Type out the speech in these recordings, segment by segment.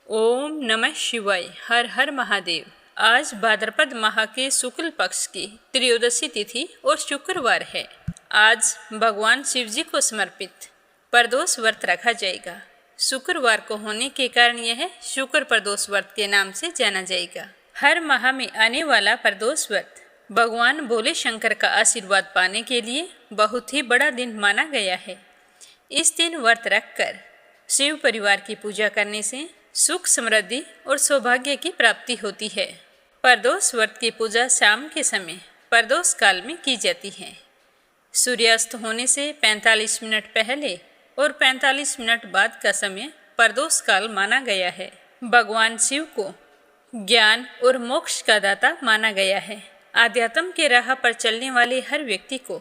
ओम नमः शिवाय। हर हर महादेव। आज भाद्रपद माह के शुक्ल पक्ष की त्रयोदशी तिथि और शुक्रवार है। आज भगवान शिव जी को समर्पित प्रदोष व्रत रखा जाएगा। शुक्रवार को होने के कारण यह शुक्र प्रदोष व्रत के नाम से जाना जाएगा। हर माह में आने वाला प्रदोष व्रत भगवान भोले शंकर का आशीर्वाद पाने के लिए बहुत ही बड़ा दिन माना गया है। इस दिन व्रत रखकर शिव परिवार की पूजा करने से सुख समृद्धि और सौभाग्य की प्राप्ति होती है। प्रदोष व्रत की पूजा शाम के समय प्रदोष काल में की जाती है। सूर्यास्त होने से 45 मिनट पहले और 45 मिनट बाद का समय प्रदोष काल माना गया है। भगवान शिव को ज्ञान और मोक्ष का दाता माना गया है। आध्यात्म के राह पर चलने वाले हर व्यक्ति को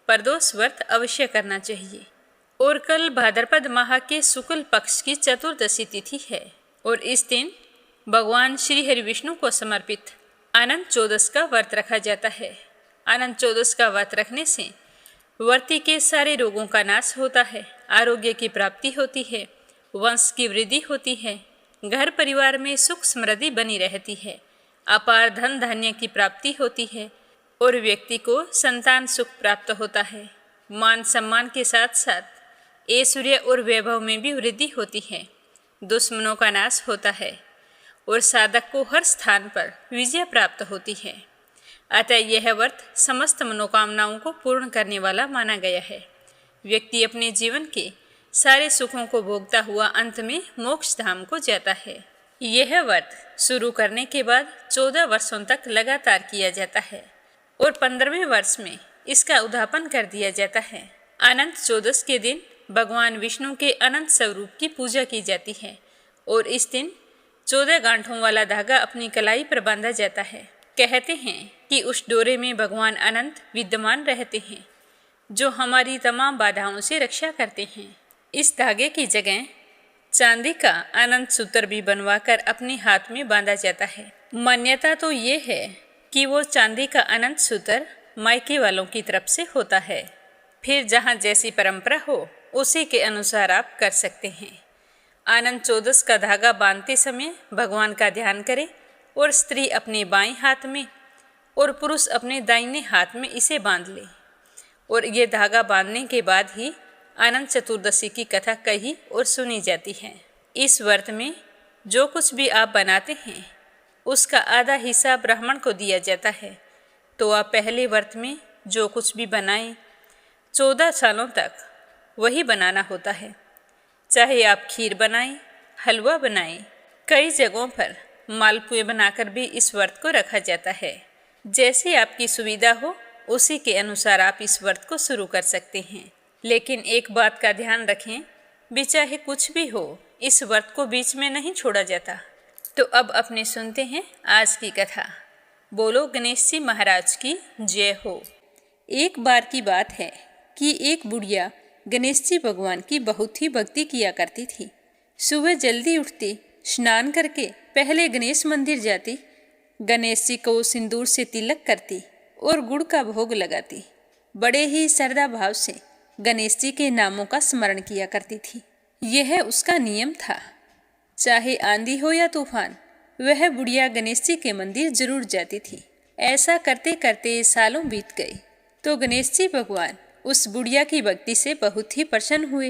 प्रदोष व्रत अवश्य करना चाहिए। और कल भाद्रपद माह के शुक्ल पक्ष की चतुर्दशी तिथि है और इस दिन भगवान श्री हरि विष्णु को समर्पित अनंत चौदस का व्रत रखा जाता है। अनंत चौदस का व्रत रखने से व्रती के सारे रोगों का नाश होता है, आरोग्य की प्राप्ति होती है, वंश की वृद्धि होती है, घर परिवार में सुख समृद्धि बनी रहती है, अपार धन धान्य की प्राप्ति होती है और व्यक्ति को संतान सुख प्राप्त होता है। मान सम्मान के साथ साथ ऐश्वर्य और वैभव में भी वृद्धि होती है। दुश्मनों का नाश होता है और साधक को हर स्थान पर विजय प्राप्त होती है। अतः यह व्रत समस्त मनोकामनाओं को पूर्ण करने वाला माना गया है। व्यक्ति अपने जीवन के सारे सुखों को भोगता हुआ अंत में मोक्ष धाम को जाता है। यह व्रत शुरू करने के बाद 14 वर्षों तक लगातार किया जाता है और 15वें वर्ष में इसका उद्यापन कर दिया जाता है। अनंत चौदस के दिन भगवान विष्णु के अनंत स्वरूप की पूजा की जाती है और इस दिन 14 गांठों वाला धागा अपनी कलाई पर बांधा जाता है। कहते हैं कि उस डोरे में भगवान अनंत विद्यमान रहते हैं जो हमारी तमाम बाधाओं से रक्षा करते हैं। इस धागे की जगह चांदी का अनंत सूत्र भी बनवाकर अपने हाथ में बांधा जाता है। मान्यता तो ये है कि वो चांदी का अनंत सूत्र मायके वालों की तरफ से होता है। फिर जहाँ जैसी परंपरा हो उसी के अनुसार आप कर सकते हैं। अनंत चौदस का धागा बांधते समय भगवान का ध्यान करें और स्त्री अपने बाएं हाथ में और पुरुष अपने दाहिने हाथ में इसे बांध ले और ये धागा बांधने के बाद ही अनंत चतुर्दशी की कथा कही और सुनी जाती है। इस व्रत में जो कुछ भी आप बनाते हैं उसका आधा हिस्सा ब्राह्मण को दिया जाता है। तो आप पहले व्रत में जो कुछ भी बनाएं 14 सालों तक वही बनाना होता है। चाहे आप खीर बनाएं, हलवा बनाएं, कई जगहों पर मालपुए बनाकर भी इस व्रत को रखा जाता है। जैसी आपकी सुविधा हो उसी के अनुसार आप इस व्रत को शुरू कर सकते हैं। लेकिन एक बात का ध्यान रखें, भी चाहे कुछ भी हो इस व्रत को बीच में नहीं छोड़ा जाता। तो अब अपने सुनते हैं आज की कथा। बोलो गणेश जी महाराज की जय हो। एक बार की बात है कि एक बुढ़िया गणेश जी भगवान की बहुत ही भक्ति किया करती थी। सुबह जल्दी उठती, स्नान करके पहले गणेश मंदिर जाती, गणेश जी को सिंदूर से तिलक करती और गुड़ का भोग लगाती। बड़े ही श्रद्धा भाव से गणेश जी के नामों का स्मरण किया करती थी। यह उसका नियम था। चाहे आंधी हो या तूफान, वह बुढ़िया गणेश जी के मंदिर जरूर जाती थी। ऐसा करते करते सालों बीत गए तो गणेश जी भगवान उस बुढ़िया की भक्ति से बहुत ही प्रसन्न हुए।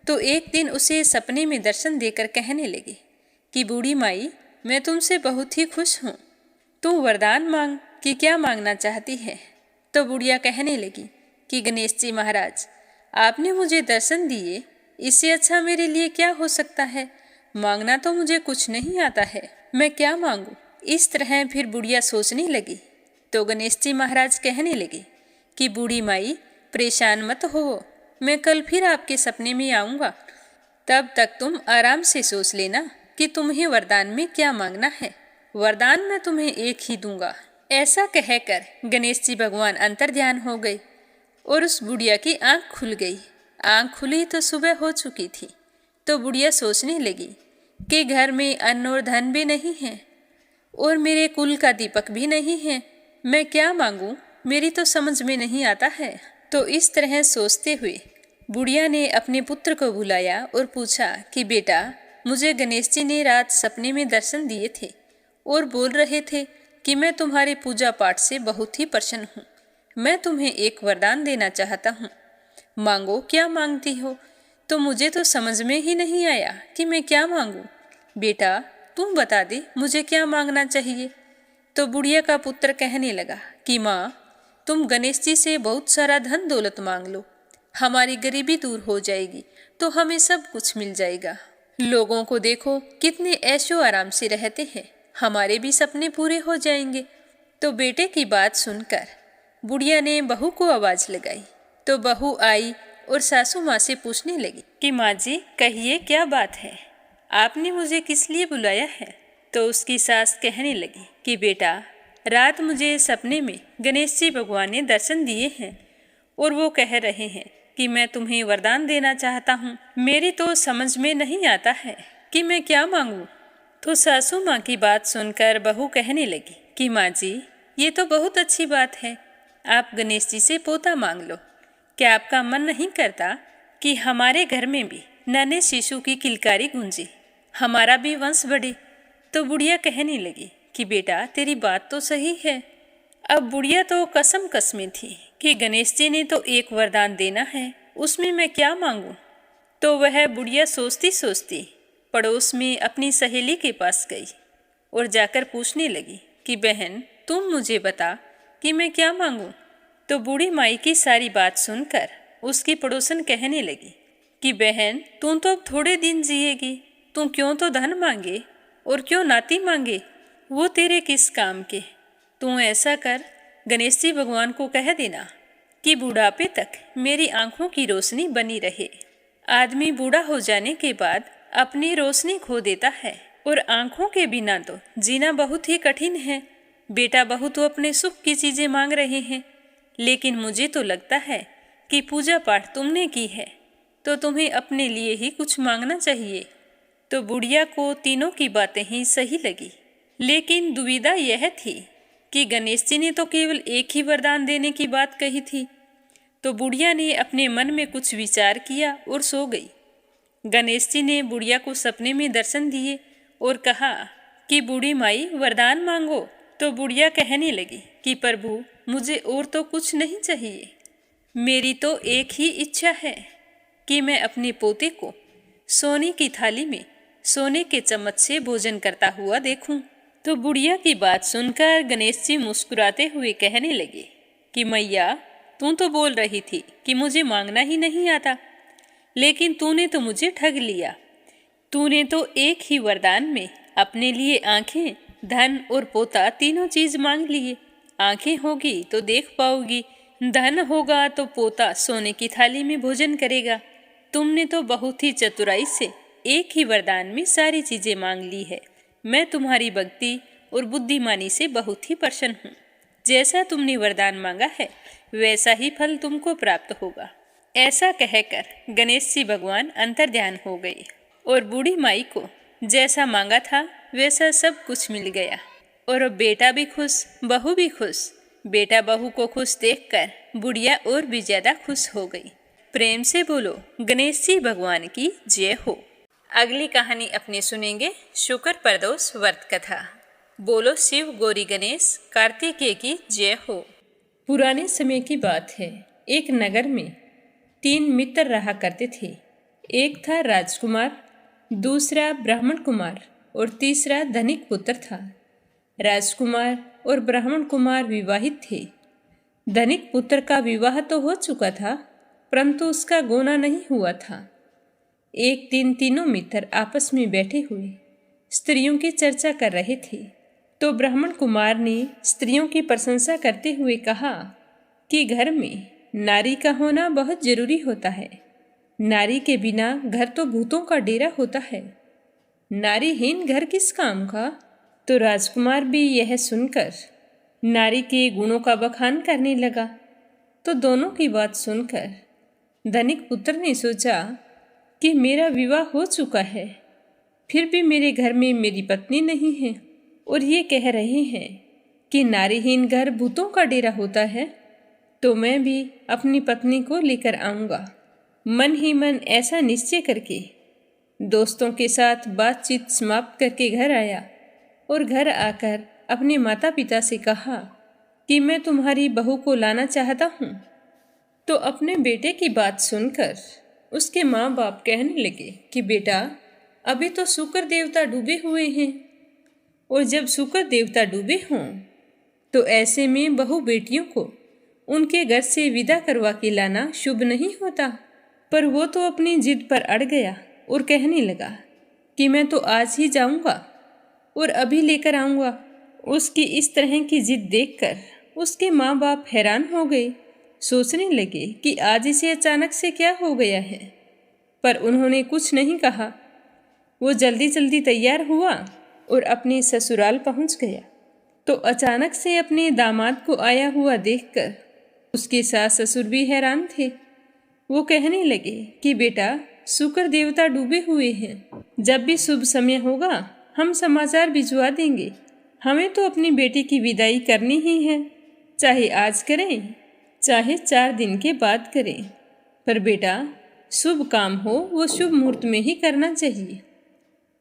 तो एक दिन उसे सपने में दर्शन देकर कहने लगे कि बूढ़ी माई, मैं तुमसे बहुत ही खुश हूँ, तू वरदान मांग कि क्या मांगना चाहती है। तो बुढ़िया कहने लगी कि गणेश जी महाराज, आपने मुझे दर्शन दिए, इससे अच्छा मेरे लिए क्या हो सकता है। मांगना तो मुझे कुछ नहीं आता है, मैं क्या मांगू। इस तरह फिर बुढ़िया सोचने लगी। तो गणेश जी महाराज कहने लगे कि बूढ़ी माई, परेशान मत हो, मैं कल फिर आपके सपने में आऊँगा। तब तक तुम आराम से सोच लेना कि तुम्हें वरदान में क्या मांगना है। वरदान मैं तुम्हें एक ही दूंगा। ऐसा कहकर गणेश जी भगवान अंतर्ध्यान हो गए और उस बुढ़िया की आंख खुल गई। आंख खुली तो सुबह हो चुकी थी। तो बुढ़िया सोचने लगी कि घर में अन्न और धन भी नहीं है और मेरे कुल का दीपक भी नहीं है। मैं क्या मांगूं, मेरी तो समझ में नहीं आता है। तो इस तरह सोचते हुए बुढ़िया ने अपने पुत्र को बुलाया और पूछा कि बेटा, मुझे गणेश जी ने रात सपने में दर्शन दिए थे और बोल रहे थे कि मैं तुम्हारे पूजा पाठ से बहुत ही प्रसन्न हूँ। मैं तुम्हें एक वरदान देना चाहता हूँ, मांगो क्या मांगती हो। तो मुझे तो समझ में ही नहीं आया कि मैं क्या मांगूं। बेटा तुम बता दे मुझे क्या मांगना चाहिए। तो बुढ़िया का पुत्र कहने लगा कि माँ, तुम गणेश जी से बहुत सारा धन दौलत मांग लो, हमारी गरीबी दूर हो जाएगी, तो हमें सब कुछ मिल जाएगा। लोगों को देखो कितने ऐशो आराम से रहते हैं, हमारे भी सपने पूरे हो जाएंगे। तो बेटे की बात सुनकर बुढ़िया ने बहू को आवाज लगाई। तो बहू आई और सासू माँ से पूछने लगी कि माँ जी कहिए क्या बात है, आपने मुझे किस लिए बुलाया है। तो उसकी सास कहने लगी कि बेटा, रात मुझे सपने में गणेश जी भगवान ने दर्शन दिए हैं और वो कह रहे हैं कि मैं तुम्हें वरदान देना चाहता हूँ। मेरी तो समझ में नहीं आता है कि मैं क्या मांगूँ। तो सासू माँ की बात सुनकर बहू कहने लगी कि माँ जी ये तो बहुत अच्छी बात है, आप गणेश जी से पोता मांग लो। क्या आपका मन नहीं करता कि हमारे घर में भी नन्हे शिशु की किलकारी गूंजे, हमारा भी वंश बढ़े। तो बुढ़िया कहने लगी कि बेटा तेरी बात तो सही है। अब बुढ़िया तो कसम कसमी थी कि गणेश जी ने तो एक वरदान देना है, उसमें मैं क्या मांगूं। तो वह बुढ़िया सोचती सोचती पड़ोस में अपनी सहेली के पास गई और जाकर पूछने लगी कि बहन तुम मुझे बता कि मैं क्या मांगूं। तो बूढ़ी माई की सारी बात सुनकर उसकी पड़ोसन कहने लगी कि बहन तू तो अब थोड़े दिन जिएगी, तू क्यों तो धन मांगे और क्यों नाती मांगे, वो तेरे किस काम के। तू ऐसा कर, गणेश जी भगवान को कह देना कि बुढ़ापे तक मेरी आंखों की रोशनी बनी रहे। आदमी बूढ़ा हो जाने के बाद अपनी रोशनी खो देता है और आंखों के बिना तो जीना बहुत ही कठिन है। बेटा बहू तो अपने सुख की चीजें मांग रहे हैं, लेकिन मुझे तो लगता है कि पूजा पाठ तुमने की है तो तुम्हें अपने लिए ही कुछ मांगना चाहिए। तो बुढ़िया को तीनों की बातें ही सही लगी, लेकिन दुविधा यह थी कि गणेश जी ने तो केवल एक ही वरदान देने की बात कही थी। तो बुढ़िया ने अपने मन में कुछ विचार किया और सो गई। गणेश जी ने बुढ़िया को सपने में दर्शन दिए और कहा कि बूढ़ी माई वरदान मांगो। तो बुढ़िया कहने लगी कि प्रभु मुझे और तो कुछ नहीं चाहिए, मेरी तो एक ही इच्छा है कि मैं अपने पोते को सोने की थाली में सोने के चम्मच से भोजन करता हुआ देखूं। तो बुढ़िया की बात सुनकर गणेश जी मुस्कुराते हुए कहने लगे कि मैया तू तो बोल रही थी कि मुझे मांगना ही नहीं आता, लेकिन तूने तो मुझे ठग लिया। तूने तो एक ही वरदान में अपने लिए आंखें, धन और पोता तीनों चीज मांग लिए। आंखें होगी तो देख पाओगी, धन होगा तो पोता सोने की थाली में भोजन करेगा। तुमने तो बहुत ही चतुराई से एक ही वरदान में सारी चीजें मांग ली है। मैं तुम्हारी भक्ति और बुद्धिमानी से बहुत ही प्रसन्न हूँ। जैसा तुमने वरदान मांगा है वैसा ही फल तुमको प्राप्त होगा। ऐसा कहकर गणेश जी भगवान अंतर्ध्यान हो गए और बूढ़ी माई को जैसा मांगा था वैसा सब कुछ मिल गया। और अब बेटा भी खुश, बहू भी खुश। बेटा बहू को खुश देखकर बुढ़िया और भी ज्यादा खुश हो गई। प्रेम से बोलो गणेश जी भगवान की जय हो। अगली कहानी अपने सुनेंगे शुक्र प्रदोष व्रत कथा। बोलो शिव गौरी गणेश कार्तिकेय की जय हो। पुराने समय की बात है, एक नगर में 3 मित्र रहा करते थे। एक था राजकुमार, दूसरा ब्राह्मण कुमार और तीसरा धनिक पुत्र था। राजकुमार और ब्राह्मण कुमार विवाहित थे। धनिक पुत्र का विवाह तो हो चुका था, परंतु उसका गोना नहीं हुआ था। एक दिन तीनों मित्र आपस में बैठे हुए स्त्रियों की चर्चा कर रहे थे। तो ब्राह्मण कुमार ने स्त्रियों की प्रशंसा करते हुए कहा कि घर में नारी का होना बहुत जरूरी होता है। नारी के बिना घर तो भूतों का डेरा होता है। नारीहीन घर किस काम का। तो राजकुमार भी यह सुनकर नारी के गुणों का बखान करने लगा। तो दोनों की बात सुनकर धनिक पुत्र ने सोचा कि मेरा विवाह हो चुका है, फिर भी मेरे घर में मेरी पत्नी नहीं है और ये कह रहे हैं कि नारीहीन घर भूतों का डेरा होता है, तो मैं भी अपनी पत्नी को लेकर आऊँगा। मन ही मन ऐसा निश्चय करके दोस्तों के साथ बातचीत समाप्त करके घर आया और घर आकर अपने माता पिता से कहा कि मैं तुम्हारी बहू को लाना चाहता हूँ। तो अपने बेटे की बात सुनकर उसके माँ बाप कहने लगे कि बेटा, अभी तो शुक्र देवता डूबे हुए हैं, और जब शुक्र देवता डूबे हों तो ऐसे में बहू बेटियों को उनके घर से विदा करवा के लाना शुभ नहीं होता। पर वो तो अपनी जिद पर अड़ गया और कहने लगा कि मैं तो आज ही जाऊंगा और अभी लेकर आऊंगा। उसकी इस तरह की जिद देखकर उसके माँ बाप हैरान हो गए, सोचने लगे कि आज इसे अचानक से क्या हो गया है। पर उन्होंने कुछ नहीं कहा। वो जल्दी जल्दी तैयार हुआ और अपने ससुराल पहुंच गया। तो अचानक से अपने दामाद को आया हुआ देखकर उसके सास ससुर भी हैरान थे। वो कहने लगे कि बेटा, शुक्र देवता डूबे हुए हैं, जब भी शुभ समय होगा हम समाचार भिजवा देंगे। हमें तो अपनी बेटी की विदाई करनी ही है, चाहे आज करें चाहे 4 दिन के बाद करें। पर बेटा, शुभ काम हो वो शुभ मुहूर्त में ही करना चाहिए।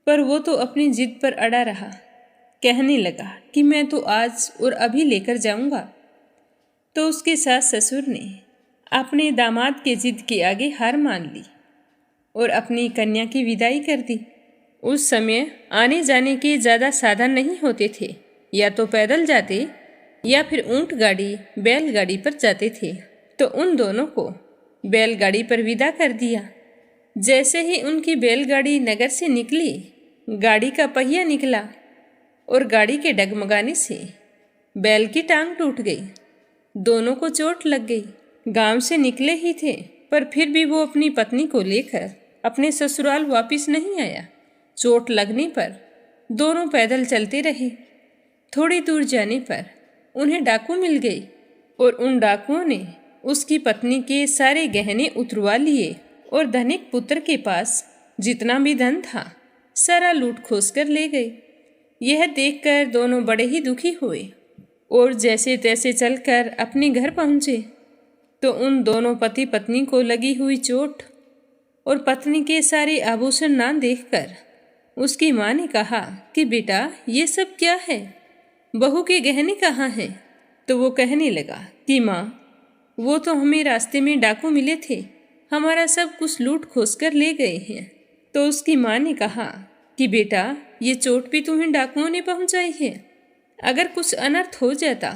पर वो तो अपनी जिद पर अड़ा रहा, कहने लगा कि मैं तो आज और अभी लेकर जाऊंगा। तो उसके सास ससुर ने अपने दामाद के जिद के आगे हार मान ली और अपनी कन्या की विदाई कर दी। उस समय आने जाने के ज़्यादा साधन नहीं होते थे, या तो पैदल जाते या फिर ऊंट गाड़ी बैलगाड़ी पर जाते थे। तो उन दोनों को बैलगाड़ी पर विदा कर दिया। जैसे ही उनकी बैलगाड़ी नगर से निकली, गाड़ी का पहिया निकला और गाड़ी के डगमगाने से बैल की टांग टूट गई। दोनों को चोट लग गई। गांव से निकले ही थे, पर फिर भी वो अपनी पत्नी को लेकर अपने ससुराल वापस नहीं आया। चोट लगने पर दोनों पैदल चलते रहे। थोड़ी दूर जाने पर उन्हें डाकू मिल गए और उन डाकुओं ने उसकी पत्नी के सारे गहने उतरवा लिए और धनिक पुत्र के पास जितना भी धन था सारा लूट खोस कर ले गए। यह देखकर दोनों बड़े ही दुखी हुए और जैसे तैसे चलकर अपने घर पहुँचे। तो उन दोनों पति पत्नी को लगी हुई चोट और पत्नी के सारे आभूषण ना देखकर उसकी माँ ने कहा कि बेटा, ये सब क्या है? बहू के गहने कहाँ हैं? तो वो कहने लगा कि माँ, वो तो हमें रास्ते में डाकू मिले थे, हमारा सब कुछ लूट खोस कर ले गए हैं। तो उसकी माँ ने कहा कि बेटा, ये चोट भी तुम्हें डाकुओं ने पहुँचाई है। अगर कुछ अनर्थ हो जाता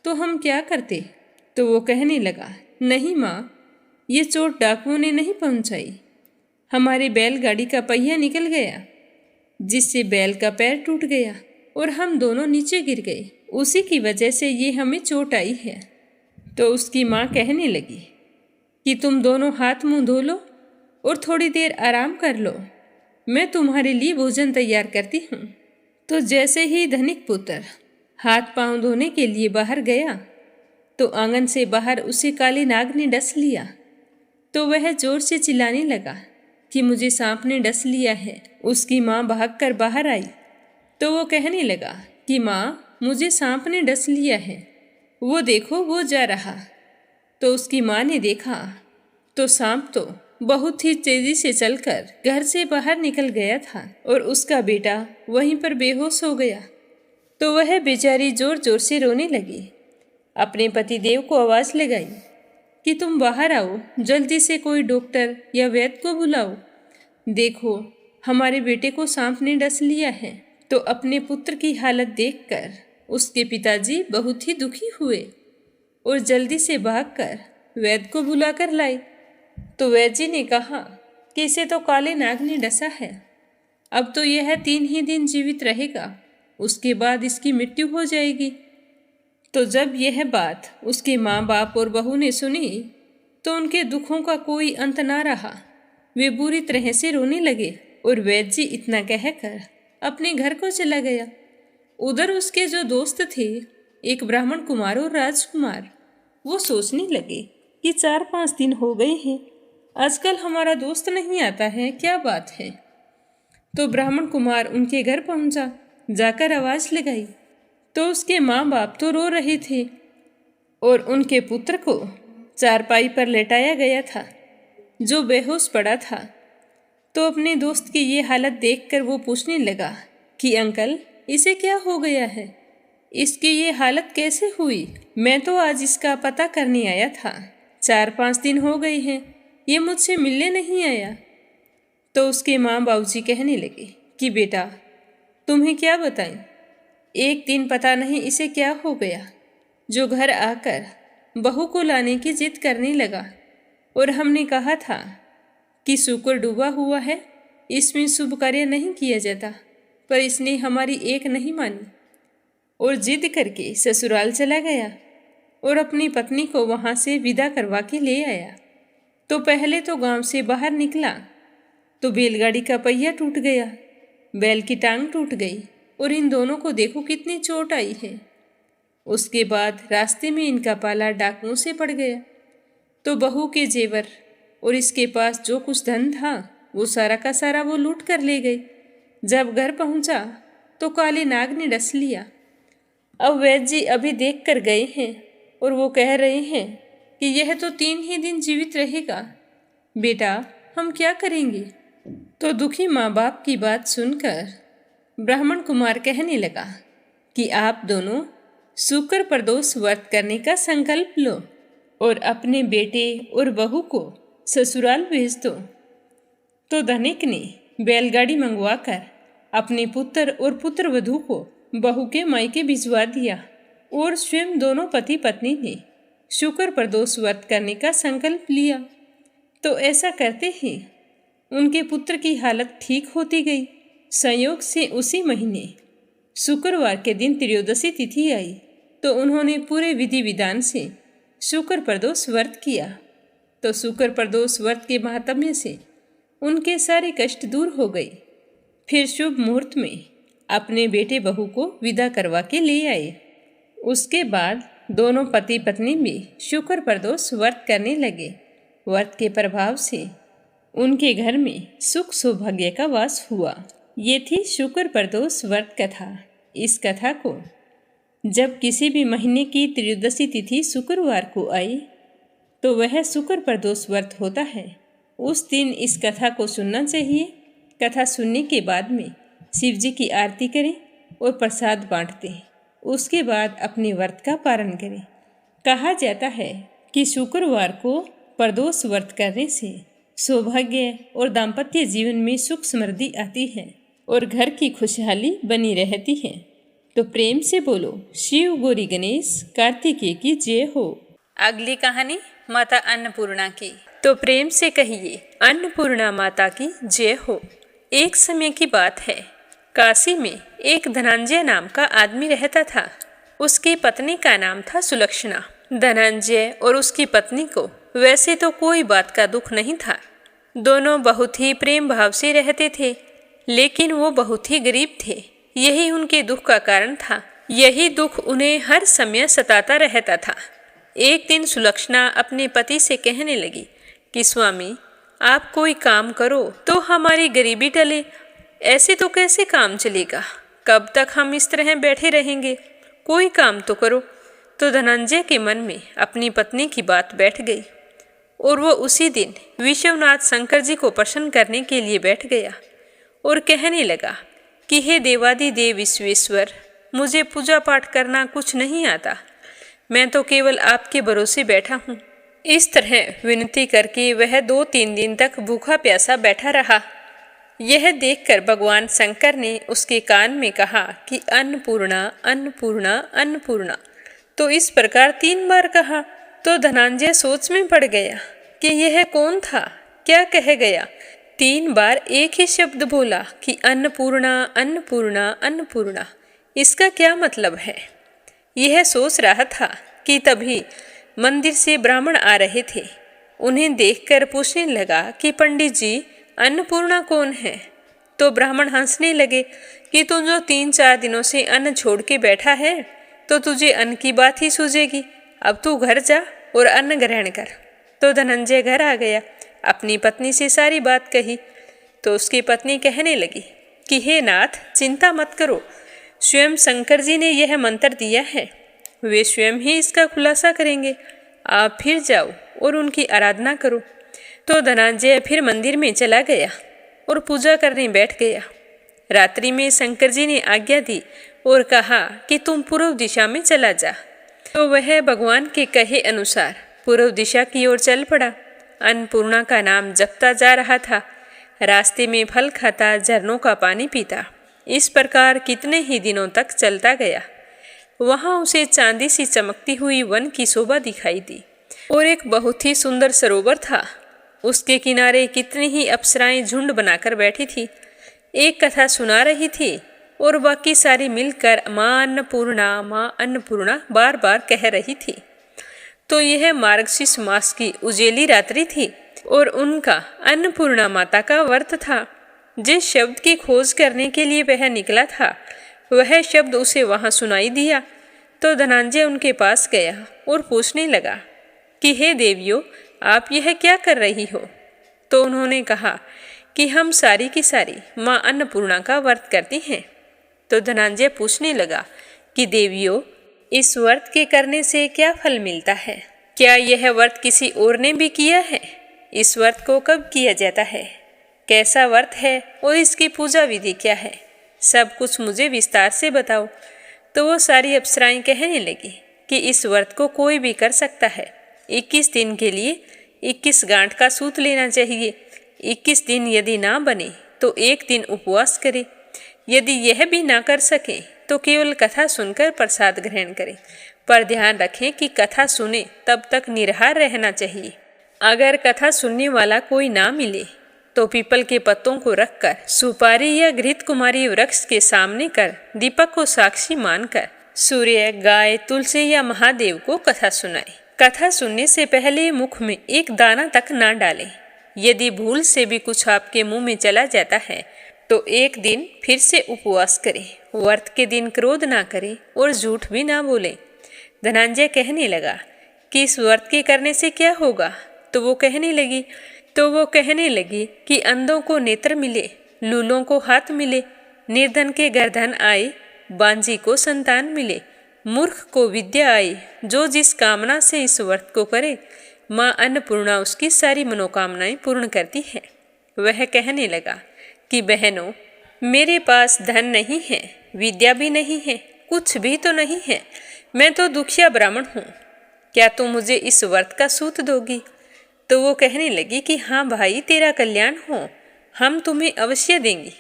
तो हम क्या करते? तो वो कहने लगा, नहीं माँ, ये चोट डाकुओं ने नहीं पहुँचाई। हमारे बैलगाड़ी का पहिया निकल गया, जिससे बैल का पैर टूट गया और हम दोनों नीचे गिर गए। उसी की वजह से ये हमें चोट आई है। तो उसकी माँ कहने लगी कि तुम दोनों हाथ मुंह धो लो और थोड़ी देर आराम कर लो, मैं तुम्हारे लिए भोजन तैयार करती हूँ। तो जैसे ही धनिक पुत्र हाथ पांव धोने के लिए बाहर गया तो आंगन से बाहर उसे काले नाग ने डस लिया। तो वह जोर से चिल्लाने लगा कि मुझे सांप ने डस लिया है। उसकी माँ भागकर बाहर आई तो वो कहने लगा कि माँ, मुझे सांप ने डस लिया है, वो देखो वो जा रहा। तो उसकी माँ ने देखा तो सांप तो बहुत ही तेजी से चलकर घर से बाहर निकल गया था और उसका बेटा वहीं पर बेहोश हो गया। तो वह बेचारी जोर जोर से रोने लगी। अपने पति देव को आवाज़ लगाई कि तुम बाहर आओ, जल्दी से कोई डॉक्टर या वैद्य को बुलाओ, देखो हमारे बेटे को सांप ने डस लिया है। तो अपने पुत्र की हालत देखकर उसके पिताजी बहुत ही दुखी हुए और जल्दी से भागकर वैद्य को बुलाकर लाए। तो वैद्य जी ने कहा कि इसे तो काले नाग ने डसा है, अब तो यह 3 ही दिन जीवित रहेगा, उसके बाद इसकी मृत्यु हो जाएगी। तो जब यह बात उसके माँ बाप और बहू ने सुनी तो उनके दुखों का कोई अंत ना रहा। वे बुरी तरह से रोने लगे और वैद्य जी इतना कहकर अपने घर को चला गया। उधर उसके जो दोस्त थे, एक ब्राह्मण कुमार और राजकुमार, वो सोचने लगे कि 4-5 दिन हो गए हैं, आजकल हमारा दोस्त नहीं आता है, क्या बात है। तो ब्राह्मण कुमार उनके घर पहुंचा, जाकर आवाज़ लगाई तो उसके माँ बाप तो रो रहे थे और उनके पुत्र को चारपाई पर लेटाया गया था जो बेहोश पड़ा था। तो अपने दोस्त की ये हालत देखकर वो पूछने लगा कि अंकल, इसे क्या हो गया है? इसकी ये हालत कैसे हुई? मैं तो आज इसका पता करने आया था। 4-5 दिन हो गए हैं, ये मुझसे मिलने नहीं आया। तो उसके माँ बाबूजी कहने लगे कि बेटा, तुम्हें क्या बताएं, एक दिन पता नहीं इसे क्या हो गया, जो घर आकर बहू को लाने की जिद करने लगा। और हमने कहा था कि शुक्र डूबा हुआ है, इसमें शुभ कार्य नहीं किया जाता, पर इसने हमारी एक नहीं मानी और जिद करके ससुराल चला गया और अपनी पत्नी को वहाँ से विदा करवा के ले आया। तो पहले तो गांव से बाहर निकला तो बैलगाड़ी का पहिया टूट गया, बैल की टांग टूट गई और इन दोनों को देखो कितनी चोट आई है। उसके बाद रास्ते में इनका पाला डाकुओं से पड़ गया, तो बहू के जेवर और इसके पास जो कुछ धन था वो सारा का सारा वो लूट कर ले गई। जब घर पहुंचा तो काले नाग ने डस लिया। अब वैद्य जी अभी देख कर गए हैं और वो कह रहे हैं कि यह तो 3 ही दिन जीवित रहेगा। बेटा, हम क्या करेंगे? तो दुखी माँ बाप की बात सुनकर ब्राह्मण कुमार कहने लगा कि आप दोनों शुक्र प्रदोष व्रत करने का संकल्प लो और अपने बेटे और बहू को ससुराल भेज दो। तो धनिक ने बैलगाड़ी मंगवाकर अपने पुत्र और पुत्रवधू को बहू के मायके भिजवा दिया और स्वयं दोनों पति पत्नी ने शुक्र प्रदोष व्रत करने का संकल्प लिया। तो ऐसा करते ही उनके पुत्र की हालत ठीक होती गई। संयोग से उसी महीने शुक्रवार के दिन त्रयोदशी तिथि आई, तो उन्होंने पूरे विधि विधान से शुक्र प्रदोष व्रत किया। तो शुक्र प्रदोष व्रत के महात्म्य से उनके सारे कष्ट दूर हो गए। फिर शुभ मुहूर्त में अपने बेटे बहू को विदा करवा के ले आए। उसके बाद दोनों पति पत्नी भी शुक्र प्रदोष व्रत करने लगे। व्रत के प्रभाव से उनके घर में सुख सौभाग्य का वास हुआ। ये थी शुक्र प्रदोष व्रत कथा। इस कथा को जब किसी भी महीने की त्रयोदशी तिथि शुक्रवार को आई तो वह शुक्र प्रदोष व्रत होता है। उस दिन इस कथा को सुनना चाहिए। कथा सुनने के बाद में शिव जी की आरती करें और प्रसाद बांट दें। उसके बाद अपने व्रत का पारण करें। कहा जाता है कि शुक्रवार को प्रदोष व्रत करने से सौभाग्य और दाम्पत्य जीवन में सुख समृद्धि आती है और घर की खुशहाली बनी रहती है। तो प्रेम से बोलो शिव गौरी गणेश कार्तिकेय की जय हो। अगली कहानी माता अन्नपूर्णा की। तो प्रेम से कहिए अन्नपूर्णा माता की जय हो। एक समय की बात है, काशी में एक धनंजय नाम का आदमी रहता था। उसकी पत्नी का नाम था सुलक्षणा। धनंजय और उसकी पत्नी को वैसे तो कोई बात का दुख नहीं था। दोनों बहुत ही प्रेम भाव से रहते थे, लेकिन वो बहुत ही गरीब थे। यही उनके दुख का कारण था। यही दुख उन्हें हर समय सताता रहता था। एक दिन सुलक्षणा अपने पति से कहने लगी कि स्वामी, आप कोई काम करो तो हमारी गरीबी टले। ऐसे तो कैसे काम चलेगा? कब तक हम इस तरह बैठे रहेंगे? कोई काम तो करो। तो धनंजय के मन में अपनी पत्नी की बात बैठ गई और वो उसी दिन विश्वनाथ शंकर जी को प्रसन्न करने के लिए बैठ गया और कहने लगा कि हे देवादिदेव विश्वेश्वर, मुझे पूजा पाठ करना कुछ नहीं आता। मैं तो केवल आपके भरोसे बैठा हूँ। इस तरह विनती करके वह 2-3 दिन तक भूखा प्यासा बैठा रहा। यह देखकर भगवान शंकर ने उसके कान में कहा कि अन्नपूर्णा अन्नपूर्णा अन्नपूर्णा। तो इस प्रकार 3 बार कहा। तो धनंजय सोच में पड़ गया कि यह कौन था, क्या कह गया। 3 बार एक ही शब्द बोला कि अन्नपूर्णा अन्नपूर्णा अन्नपूर्णा। इसका क्या मतलब है? यह सोच रहा था कि तभी मंदिर से ब्राह्मण आ रहे थे। उन्हें देखकर पूछने लगा कि पंडित जी, अन्नपूर्णा कौन है? तो ब्राह्मण हंसने लगे कि तू जो 3-4 दिनों से अन्न छोड़ के बैठा है, तो तुझे अन्न की बात ही सूझेगी। अब तू घर जा और अन्न ग्रहण कर। तो धनंजय घर आ गया, अपनी पत्नी से सारी बात कही। तो उसकी पत्नी कहने लगी कि हे नाथ, चिंता मत करो, स्वयं शंकर जी ने यह मंत्र दिया है, वे स्वयं ही इसका खुलासा करेंगे। आप फिर जाओ और उनकी आराधना करो। तो धनंजय फिर मंदिर में चला गया और पूजा करने बैठ गया। रात्रि में शंकर जी ने आज्ञा दी और कहा कि तुम पूर्व दिशा में चला जा। तो वह भगवान के कहे अनुसार पूर्व दिशा की ओर चल पड़ा। अन्नपूर्णा का नाम जपता जा रहा था। रास्ते में फल खाता, झरनों का पानी पीता। इस प्रकार कितने ही दिनों तक चलता गया। वहां उसे चांदी सी चमकती हुई वन की शोभा दिखाई दी और एक बहुत ही सुंदर सरोवर था। उसके किनारे कितनी ही अप्सराएं झुंड बनाकर बैठी थी, एक कथा सुना रही थी और बाकी सारी मिलकर माँ अन्नपूर्णा बार बार कह रही थी। तो यह मार्गशीर्ष मास की उजेली रात्रि थी और उनका अन्नपूर्णा माता का व्रत था। जिस शब्द की खोज करने के लिए वह निकला था, वह शब्द उसे वहां सुनाई दिया। तो धनंजय उनके पास गया और पूछने लगा कि हे देवियों, आप यह क्या कर रही हो? तो उन्होंने कहा कि हम सारी की सारी माँ अन्नपूर्णा का व्रत करती हैं। तो धनंजय पूछने लगा कि देवियों, इस व्रत के करने से क्या फल मिलता है? क्या यह व्रत किसी और ने भी किया है? इस व्रत को कब किया जाता है? कैसा व्रत है और इसकी पूजा विधि क्या है? सब कुछ मुझे विस्तार से बताओ। तो वो सारी अप्सराएं कहने लगी कि इस व्रत को कोई भी कर सकता है। 21 दिन के लिए 21 गांठ का सूत लेना चाहिए। 21 दिन यदि ना बने तो एक दिन उपवास करे। यदि यह भी ना कर सके तो केवल कथा सुनकर प्रसाद ग्रहण करें। पर ध्यान रखें कि कथा सुने तब तक निराहार रहना चाहिए। अगर कथा सुनने वाला कोई ना मिले तो पीपल के पत्तों को रखकर सुपारी या घृत कुमारी वृक्ष के सामने कर दीपक को साक्षी मानकर सूर्य, गाय, तुलसी या महादेव को कथा सुनाए। कथा सुनने से पहले मुख में एक दाना तक ना डालें। यदि भूल से भी कुछ आपके मुंह में चला जाता है तो एक दिन फिर से उपवास करें। व्रत के दिन क्रोध ना करें और झूठ भी ना बोलें। धनंजय कहने लगा कि इस व्रत के करने से क्या होगा? तो वो कहने लगी कि अंधों को नेत्र मिले, लूलों को हाथ मिले, निर्धन के घर धन आए, बांझी को संतान मिले, मूर्ख को विद्या आए। जो जिस कामना से इस व्रत को करे, माँ अन्नपूर्णा उसकी सारी मनोकामनाएं पूर्ण करती है। वह कहने लगा कि बहनों, मेरे पास धन नहीं है, विद्या भी नहीं है, कुछ भी तो नहीं है। मैं तो दुखिया ब्राह्मण हूँ। क्या तुम मुझे इस व्रत का सूत दोगी? तो वो कहने लगी कि हाँ भाई, तेरा कल्याण हो, हम तुम्हें अवश्य देंगे।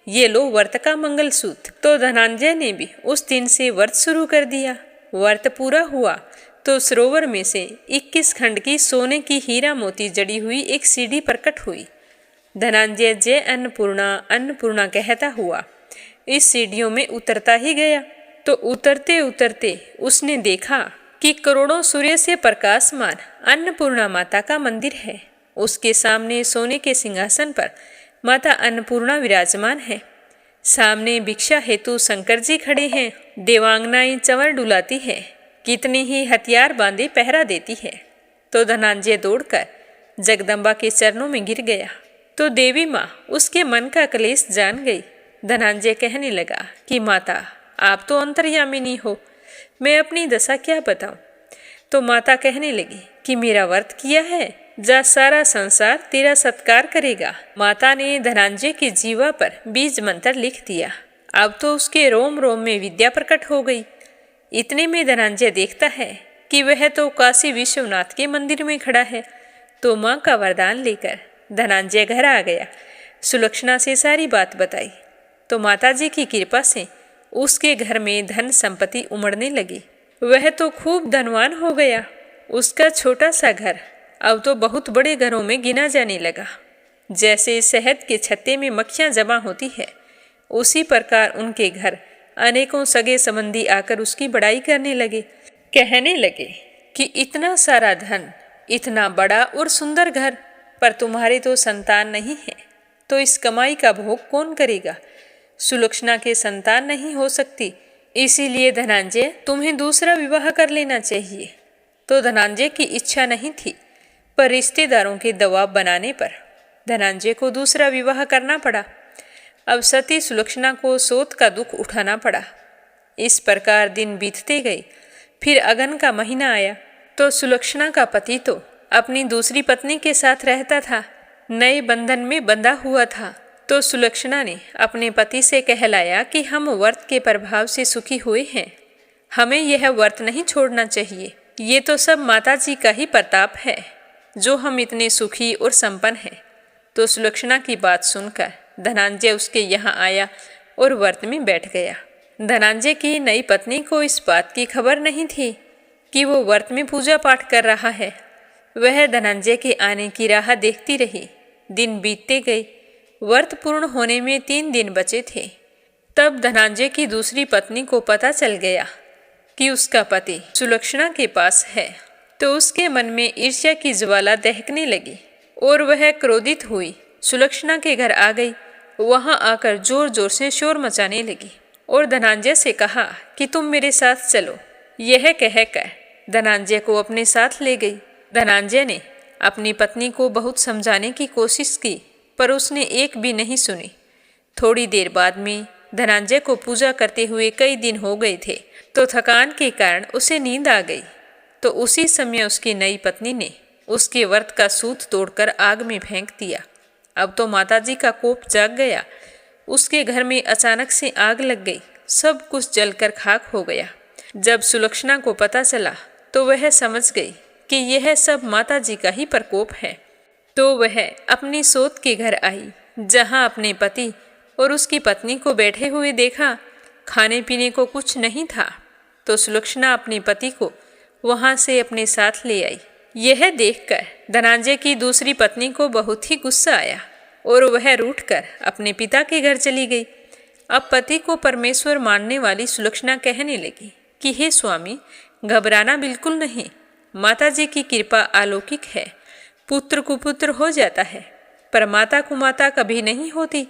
ये लो व्रत का मंगल सूत। तो धनंजय ने भी उस दिन से व्रत शुरू कर दिया। व्रत पूरा हुआ तो सरोवर में से 21 खंड की सोने की हीरा मोती जड़ी हुई एक सीढ़ी प्रकट हुई। धनंजय जय अन्नपूर्णा अन्नपूर्णा कहता हुआ इस सीढ़ियों में उतरता ही गया। तो उतरते उतरते उसने देखा कि करोड़ों सूर्य से प्रकाशमान अन्नपूर्णा माता का मंदिर है। उसके सामने सोने के सिंहासन पर माता अन्नपूर्णा विराजमान है। सामने भिक्षा हेतु शंकर जी खड़े हैं। देवांगनाएं चंवर डुलाती है, कितने ही हथियार बांधे पहरा देती है। तो धनंजय दौड़कर जगदम्बा के चरणों में गिर गया। तो देवी माँ उसके मन का क्लेश जान गई। धनंजय कहने लगा कि माता, आप तो अंतर्यामिनी हो, मैं अपनी दशा क्या बताऊं? तो माता कहने लगी कि मेरा व्रत किया है, जा सारा संसार तेरा सत्कार करेगा। माता ने धनंजय की जीवा पर बीज मंत्र लिख दिया। अब तो उसके रोम रोम में विद्या प्रकट हो गई। इतने में धनंजय देखता है कि वह तो काशी विश्वनाथ के मंदिर में खड़ा है। तो माँ का वरदान लेकर धनंजय घर आ गया। सुलक्षणा से सारी बात बताई। तो माताजी की कृपा से उसके घर में धन संपत्ति उमड़ने लगी। वह तो खूब धनवान हो गया। उसका छोटा सा घर अब तो बहुत बड़े घरों में गिना जाने लगा। जैसे शहद के छत्ते में मक्खियां जमा होती है, उसी प्रकार उनके घर अनेकों सगे संबंधी आकर उसकी बड़ाई करने लगे। कहने लगे कि इतना सारा धन, इतना बड़ा और सुंदर घर, पर तुम्हारे तो संतान नहीं है, तो इस कमाई का भोग कौन करेगा? सुलक्षणा के संतान नहीं हो सकती, इसीलिए धनंजय तुम्हें दूसरा विवाह कर लेना चाहिए। तो धनंजय की इच्छा नहीं थी, पर रिश्तेदारों के दबाव बनाने पर धनंजय को दूसरा विवाह करना पड़ा। अब सती सुलक्षणा को सोत का दुख उठाना पड़ा। इस प्रकार दिन बीतते गए। फिर अगन का महीना आया तो सुलक्षणा का पति तो अपनी दूसरी पत्नी के साथ रहता था, नए बंधन में बंधा हुआ था। तो सुलक्षणा ने अपने पति से कहलाया कि हम व्रत के प्रभाव से सुखी हुए हैं, हमें यह व्रत नहीं छोड़ना चाहिए। ये तो सब माता जी का ही प्रताप है जो हम इतने सुखी और संपन्न हैं। तो सुलक्षणा की बात सुनकर धनंजय उसके यहाँ आया और व्रत में बैठ गया। धनंजय की नई पत्नी को इस बात की खबर नहीं थी कि वो व्रत में पूजा पाठ कर रहा है। वह धनंजय के आने की राह देखती रही। दिन बीतते गए। व्रत पूर्ण होने में 3 दिन बचे थे। तब धनंजय की दूसरी पत्नी को पता चल गया कि उसका पति सुलक्षणा के पास है। तो उसके मन में ईर्ष्या की ज्वाला दहकने लगी और वह क्रोधित हुई सुलक्षणा के घर आ गई। वहां आकर जोर जोर से शोर मचाने लगी और धनंजय से कहा कि तुम मेरे साथ चलो। यह कहकर धनंजय को अपने साथ ले गई। धनंजय ने अपनी पत्नी को बहुत समझाने की कोशिश की, पर उसने एक भी नहीं सुनी। थोड़ी देर बाद में धनंजय को पूजा करते हुए कई दिन हो गए थे, तो थकान के कारण उसे नींद आ गई। तो उसी समय उसकी नई पत्नी ने उसके व्रत का सूत तोड़कर आग में फेंक दिया। अब तो माताजी का कोप जाग गया। उसके घर में अचानक से आग लग गई। सब कुछ जलकर खाक हो गया। जब सुलक्षणा को पता चला तो वह समझ गई कि यह सब माताजी का ही प्रकोप है। तो वह अपनी सोत के घर आई, जहां अपने पति और उसकी पत्नी को बैठे हुए देखा। खाने पीने को कुछ नहीं था। तो सुलक्षणा अपने पति को वहां से अपने साथ ले आई। यह देखकर धनंजय की दूसरी पत्नी को बहुत ही गुस्सा आया और वह रूठकर अपने पिता के घर चली गई। अब पति को परमेश्वर मानने वाली सुलक्षणा कहने लगी कि हे स्वामी, घबराना बिल्कुल नहीं। माताजी की कृपा अलौकिक है। पुत्र कुपुत्र हो जाता है, पर माता कुमाता कभी नहीं होती।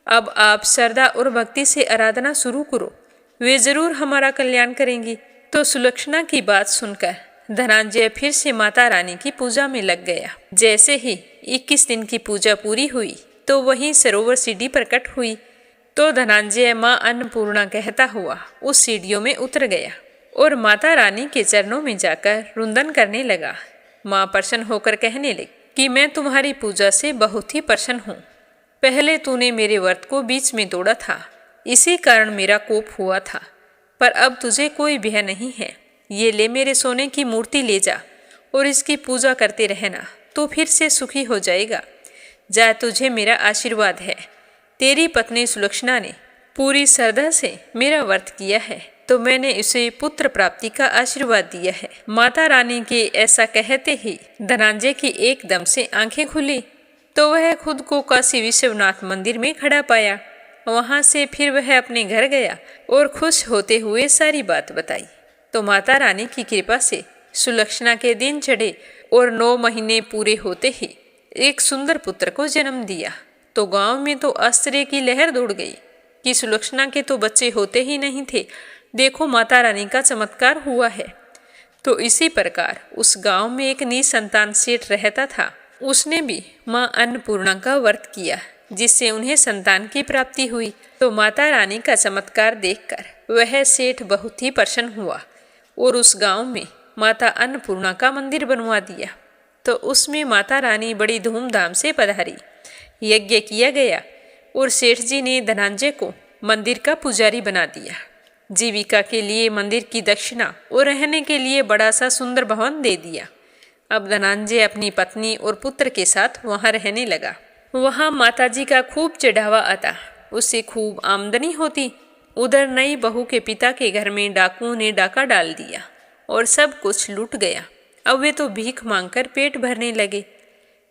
अब आप श्रद्धा और भक्ति से आराधना शुरू करो, वे जरूर हमारा कल्याण करेंगी। तो सुलक्षणा की बात सुनकर धनंजय फिर से माता रानी की पूजा में लग गया। जैसे ही 21 दिन की पूजा पूरी हुई तो वहीं सरोवर सीढ़ी प्रकट हुई। तो धनंजय माँ अन्नपूर्णा कहता हुआ उस सीढ़ियों में उतर गया और माता रानी के चरणों में जाकर रुंदन करने लगा। माँ प्रसन्न होकर कहने लगी कि मैं तुम्हारी पूजा से बहुत ही प्रसन्न हूँ। पहले तूने मेरे व्रत को बीच में तोड़ा था, इसी कारण मेरा कोप हुआ था, पर अब तुझे कोई भय नहीं है। ये ले मेरे सोने की मूर्ति ले जा और इसकी पूजा करते रहना, तो फिर से सुखी हो जाएगा। जा, तुझे मेरा आशीर्वाद है। तेरी पत्नी सुलक्षणा ने पूरी श्रद्धा से मेरा व्रत किया है, तो मैंने उसे पुत्र प्राप्ति का आशीर्वाद दिया है। माता रानी के ऐसा कहते ही धनंजय की एकदम से आंखें खुली। तो वह खुद को काशी विश्वनाथ मंदिर में खड़ा पाया। वहां से फिर वह अपने घर गया और खुश होते हुए सारी बात बताई। तो माता रानी की कृपा से सुलक्षणा के दिन चढ़े और 9 महीने पूरे होते ही एक सुंदर पुत्र को जन्म दिया। तो गांव में तो आश्चर्य की लहर दौड़ गई कि सुलक्षणा के तो बच्चे होते ही नहीं थे, देखो माता रानी का चमत्कार हुआ है। तो इसी प्रकार उस गांव में एक निसंतान सेठ रहता था। उसने भी माँ अन्नपूर्णा का व्रत किया, जिससे उन्हें संतान की प्राप्ति हुई। तो माता रानी का चमत्कार देखकर वह सेठ बहुत ही प्रसन्न हुआ और उस गांव में माता अन्नपूर्णा का मंदिर बनवा दिया। तो उसमें माता रानी बड़ी धूमधाम से पधारी। यज्ञ किया गया और सेठ जी ने धनंजय को मंदिर का पुजारी बना दिया। जीविका के लिए मंदिर की दक्षिणा और रहने के लिए बड़ा सा सुंदर भवन दे दिया। अब धनंजय अपनी पत्नी और पुत्र के साथ वहां रहने लगा। वहां माताजी का खूब चढ़ावा आता, उससे खूब आमदनी होती। उधर नई बहू के पिता के घर में डाकुओं ने डाका डाल दिया और सब कुछ लूट गया। अब वे तो भीख मांगकर पेट भरने लगे।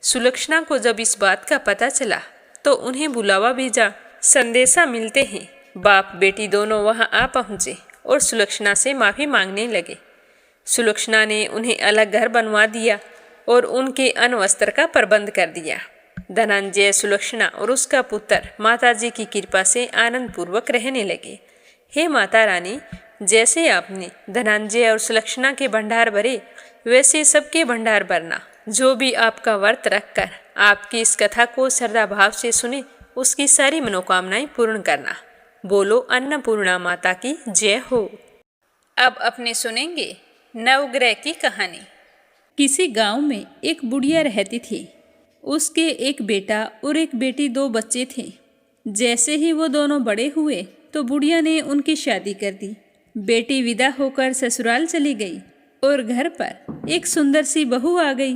सुलक्षणा को जब इस बात का पता चला तो उन्हें बुलावा भेजा। संदेशा मिलते ही बाप बेटी दोनों वहां आ पहुंचे और सुलक्षणा से माफी मांगने लगे। सुलक्षणा ने उन्हें अलग घर बनवा दिया और उनके अन्न वस्त्र का प्रबंध कर दिया। धनंजय, सुलक्षणा और उसका पुत्र माताजी की कृपा से आनंद पूर्वक रहने लगे। हे माता रानी, जैसे आपने धनंजय और सुलक्षणा के भंडार भरे, वैसे सबके भंडार भरना। जो भी आपका व्रत रखकर आपकी इस कथा को श्रद्धा भाव से सुने, उसकी सारी मनोकामनाएं पूर्ण करना। बोलो अन्नपूर्णा माता की जय हो। अब अपने सुनेंगे नवग्रह की कहानी। किसी गांव में एक बुढ़िया रहती थी। उसके एक बेटा और एक बेटी, 2 बच्चे थे। जैसे ही वो दोनों बड़े हुए तो बुढ़िया ने उनकी शादी कर दी। बेटी विदा होकर ससुराल चली गई और घर पर एक सुंदर सी बहू आ गई।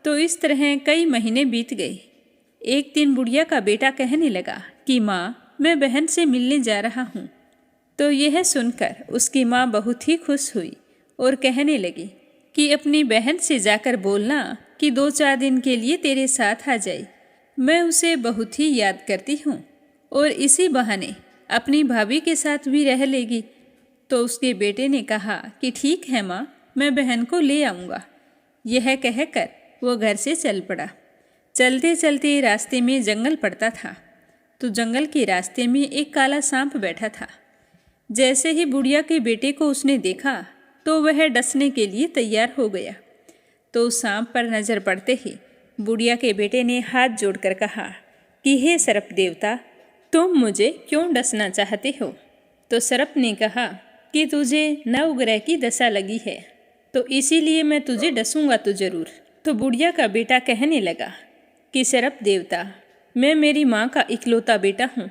तो इस तरह कई महीने बीत गए। एक दिन बुढ़िया का बेटा कहने लगा कि माँ, मैं बहन से मिलने जा रहा हूँ। तो यह सुनकर उसकी माँ बहुत ही खुश हुई और कहने लगी कि अपनी बहन से जाकर बोलना कि 2-4 दिन के लिए तेरे साथ आ जाए। मैं उसे बहुत ही याद करती हूँ और इसी बहाने अपनी भाभी के साथ भी रह लेगी। तो उसके बेटे ने कहा कि ठीक है माँ, मैं बहन को ले आऊँगा। यह कहकर वो घर से चल पड़ा। चलते चलते रास्ते में जंगल पड़ता था। तो जंगल के रास्ते में एक काला सांप बैठा था। जैसे ही बुढ़िया के बेटे को उसने देखा तो वह डसने के लिए तैयार हो गया। तो उस सांप पर नज़र पड़ते ही बुढ़िया के बेटे ने हाथ जोड़कर कहा कि हे सर्प देवता, तुम मुझे क्यों डसना चाहते हो? तो सर्प ने कहा कि तुझे नवग्रह की दशा लगी है, तो इसीलिए मैं तुझे डसूंगा तो ज़रूर। तो बुढ़िया का बेटा कहने लगा कि सर्प देवता, मैं मेरी माँ का इकलौता बेटा हूँ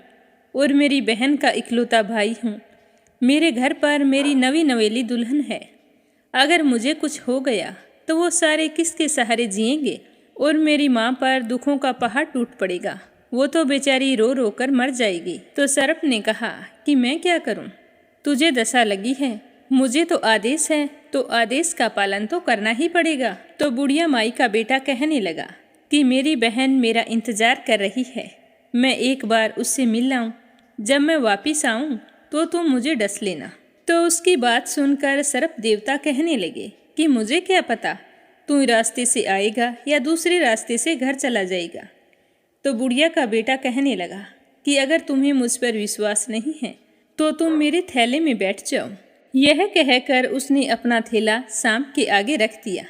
और मेरी बहन का इकलौता भाई हूँ। मेरे घर पर मेरी नवी नवेली दुल्हन है। अगर मुझे कुछ हो गया तो वो सारे किसके सहारे जिएंगे और मेरी माँ पर दुखों का पहाड़ टूट पड़ेगा। वो तो बेचारी रो रो कर मर जाएगी। तो सर्प ने कहा कि मैं क्या करूँ? तुझे दशा लगी है, मुझे तो आदेश है, तो आदेश का पालन तो करना ही पड़ेगा। तो बुढ़िया माई का बेटा कहने लगा कि मेरी बहन मेरा इंतजार कर रही है, मैं एक बार उससे मिल लाऊं। जब मैं वापिस आऊं तो तुम मुझे डस लेना। तो उसकी बात सुनकर सर्प देवता कहने लगे कि मुझे क्या पता तू रास्ते से आएगा या दूसरे रास्ते से घर चला जाएगा। तो बुढ़िया का बेटा कहने लगा कि अगर तुम्हें मुझ पर विश्वास नहीं है तो तुम मेरे थैले में बैठ जाओ। यह कहकर उसने अपना थैला सांप के आगे रख दिया।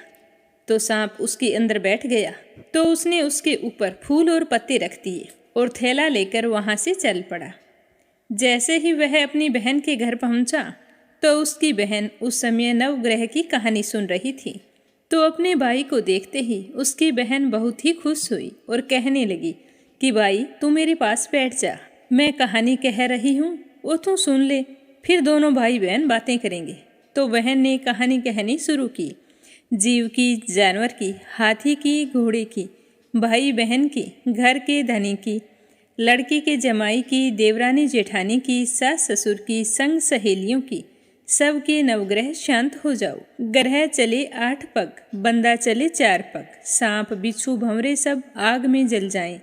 तो सांप उसके अंदर बैठ गया। तो उसने उसके ऊपर फूल और पत्ते रख दिए और थैला लेकर वहाँ से चल पड़ा। जैसे ही वह अपनी बहन के घर पहुँचा तो उसकी बहन उस समय नवग्रह की कहानी सुन रही थी। तो अपने भाई को देखते ही उसकी बहन बहुत ही खुश हुई और कहने लगी कि भाई तू मेरे पास बैठ जा, मैं कहानी कह रही हूँ वो तू सुन ले, फिर दोनों भाई बहन बातें करेंगे। तो बहन ने कहानी कहनी शुरू की। जीव की, जानवर की, हाथी की, घोड़े की, भाई बहन की, घर के धनी की, लड़की के जमाई की, देवरानी जेठानी की, सास ससुर की, संग सहेलियों की, सबके नवग्रह शांत हो जाओ। ग्रह चले 8 पग, बंदा चले 4 पग, सांप बिच्छू भंवरे सब आग में जल जाएं।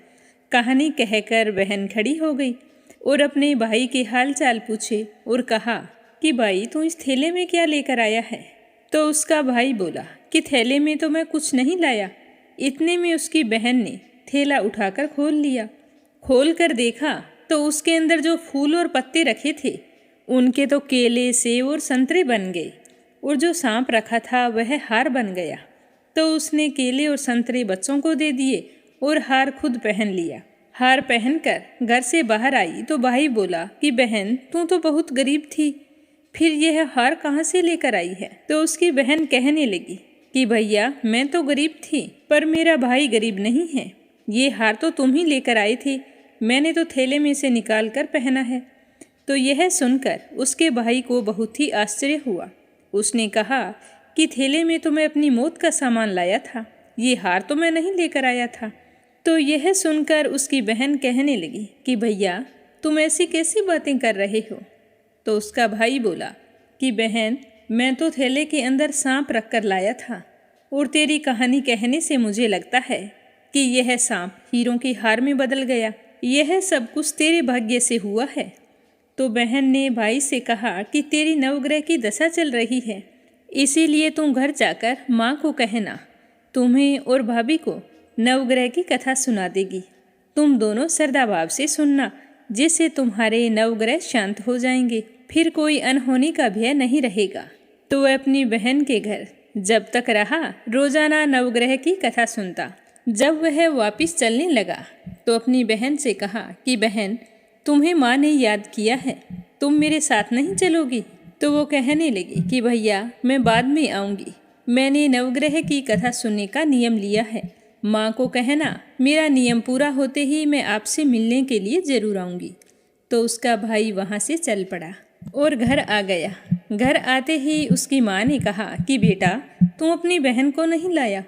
कहानी कहकर बहन खड़ी हो गई और अपने भाई के हाल चाल पूछे और कहा कि भाई तू इस थैले में क्या लेकर आया है? तो उसका भाई बोला कि थैले में तो मैं कुछ नहीं लाया। इतने में उसकी बहन ने थैला उठाकर खोल लिया। खोल कर देखा तो उसके अंदर जो फूल और पत्ते रखे थे उनके तो केले, सेब और संतरे बन गए और जो सांप रखा था वह हार बन गया। तो उसने केले और संतरे बच्चों को दे दिए और हार खुद पहन लिया। हार पहनकर घर से बाहर आई तो भाई बोला कि बहन तू तो बहुत गरीब थी, फिर यह हार कहाँ से लेकर आई है? तो उसकी बहन कहने लगी कि भैया मैं तो गरीब थी पर मेरा भाई गरीब नहीं है। ये हार तो तुम ही लेकर आए थे, मैंने तो थैले में से निकाल कर पहना है। तो यह सुनकर उसके भाई को बहुत ही आश्चर्य हुआ। उसने कहा कि थैले में तो मैं अपनी मौत का सामान लाया था, ये हार तो मैं नहीं लेकर आया था। तो यह सुनकर उसकी बहन कहने लगी कि भैया तुम ऐसी कैसी बातें कर रहे हो? तो उसका भाई बोला कि बहन मैं तो थैले के अंदर सांप रख कर लाया था और तेरी कहानी कहने से मुझे लगता है कि यह सांप हीरों की हार में बदल गया। यह सब कुछ तेरे भाग्य से हुआ है। तो बहन ने भाई से कहा कि तेरी नवग्रह की दशा चल रही है, इसीलिए तुम घर जाकर माँ को कहना, तुम्हें और भाभी को नवग्रह की कथा सुना देगी। तुम दोनों श्रद्धा भाव से सुनना, जिससे तुम्हारे नवग्रह शांत हो जाएंगे, फिर कोई अनहोनी का भय नहीं रहेगा। तो वह अपनी बहन के घर जब तक रहा रोजाना नवग्रह की कथा सुनता। जब वह वापिस चलने लगा तो अपनी बहन से कहा कि बहन तुम्हें माँ ने याद किया है, तुम मेरे साथ नहीं चलोगी? तो वो कहने लगी कि भैया मैं बाद में आऊँगी, मैंने नवग्रह की कथा सुनने का नियम लिया है। माँ को कहना मेरा नियम पूरा होते ही मैं आपसे मिलने के लिए ज़रूर आऊँगी। तो उसका भाई वहाँ से चल पड़ा और घर आ गया। घर आते ही उसकी माँ ने कहा कि बेटा, तुम अपनी बहन को नहीं लाया।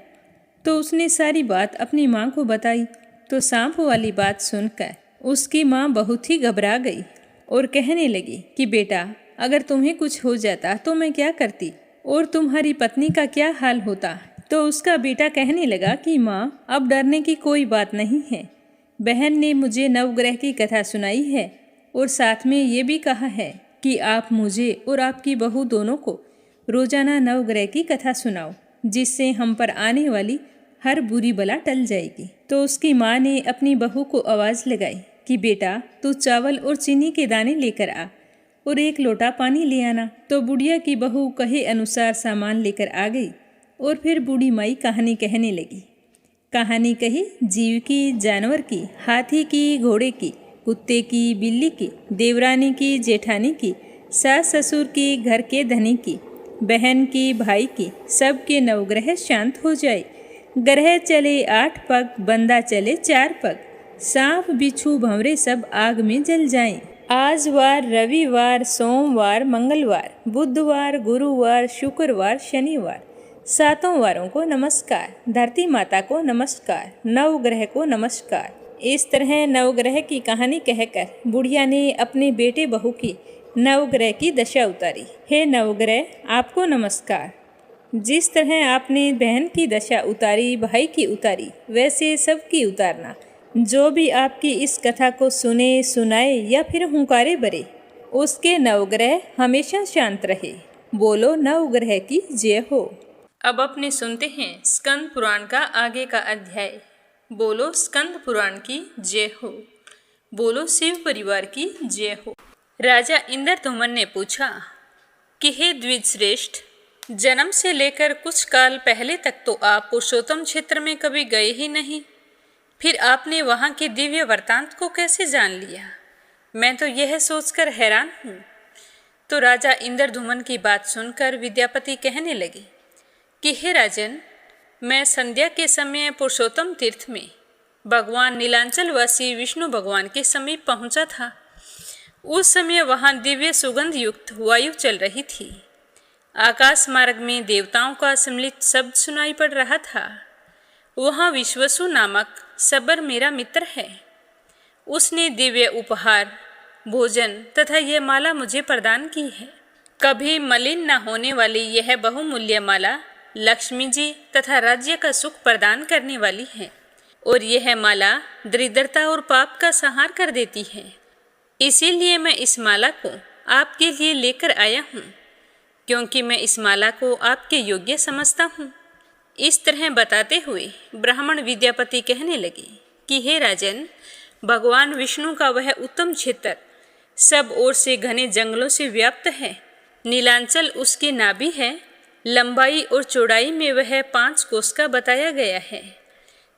तो उसने सारी बात अपनी माँ को बताई। तो सांप वाली बात सुनकर उसकी माँ बहुत ही घबरा गई और कहने लगी कि बेटा, अगर तुम्हें कुछ हो जाता तो मैं क्या करती और तुम्हारी पत्नी का क्या हाल होता। तो उसका बेटा कहने लगा कि माँ, अब डरने की कोई बात नहीं है। बहन ने मुझे नवग्रह की कथा सुनाई है और साथ में ये भी कहा है कि आप मुझे और आपकी बहू दोनों को रोजाना नवग्रह की कथा सुनाओ, जिससे हम पर आने वाली हर बुरी बला टल जाएगी। तो उसकी माँ ने अपनी बहू को आवाज़ लगाई कि बेटा, तू चावल और चीनी के दाने लेकर आ और 1 लोटा पानी ले आना। तो बुढ़िया की बहू कहे अनुसार सामान लेकर आ गई और फिर बूढ़ी माई कहानी कहने लगी। कहानी कही जीव की, जानवर की, हाथी की, घोड़े की, कुत्ते की, बिल्ली की, देवरानी की, जेठानी की, सास ससुर की, घर के धनी की, बहन की, भाई की, सबके नवग्रह शांत हो जाए। ग्रह चले 8 पग, बंदा चले 4 पग, सांप बिच्छू भंवरे सब आग में जल जाएं। आज वार, रविवार, सोमवार, मंगलवार, बुधवार, गुरुवार, शुक्रवार, शनिवार, 7 वारों को नमस्कार। धरती माता को नमस्कार। नवग्रह को नमस्कार। इस तरह नवग्रह की कहानी कहकर बुढ़िया ने अपने बेटे बहू की नवग्रह की दशा उतारी। हे नवग्रह, आपको नमस्कार। जिस तरह आपने बहन की दशा उतारी, भाई की उतारी, वैसे सबकी उतारना। जो भी आपकी इस कथा को सुने, सुनाए या फिर हुंकारे भरे, उसके नवग्रह हमेशा शांत रहे। बोलो नवग्रह की जय हो। अब अपने सुनते हैं स्कंद पुराण का आगे का अध्याय। बोलो स्कंद पुराण की जय हो। बोलो शिव परिवार की जय हो। राजा इंद्रधुमन ने पूछा कि हे द्विजश्रेष्ठ, जन्म से लेकर कुछ काल पहले तक तो आप पुरुषोत्तम क्षेत्र में कभी गए ही नहीं, फिर आपने वहाँ के दिव्य वृत्तांत को कैसे जान लिया? मैं तो यह सोचकर हैरान हूँ। तो राजा इंद्रधुमन की बात सुनकर विद्यापति कहने लगे कि हे राजन, मैं संध्या के समय पुरुषोत्तम तीर्थ में भगवान नीलांचलवासी विष्णु भगवान के समीप पहुंचा था। उस समय वहां दिव्य सुगंध युक्त वायु चल रही थी। आकाश मार्ग में देवताओं का सम्मिलित शब्द सुनाई पड़ रहा था। वहां विश्वसु नामक सबर मेरा मित्र है। उसने दिव्य उपहार, भोजन तथा यह माला मुझे प्रदान की है। कभी मलिन न होने वाली यह बहुमूल्य माला लक्ष्मी जी तथा राज्य का सुख प्रदान करने वाली है और यह माला दरिद्रता और पाप का संहार कर देती है। इसीलिए मैं इस माला को आपके लिए लेकर आया हूँ, क्योंकि मैं इस माला को आपके योग्य समझता हूँ। इस तरह बताते हुए ब्राह्मण विद्यापति कहने लगे कि हे राजन, भगवान विष्णु का वह उत्तम क्षेत्र सब ओर से घने जंगलों से व्याप्त है। नीलांचल उसकी नाभि है। लंबाई और चौड़ाई में वह 5 कोस का बताया गया है।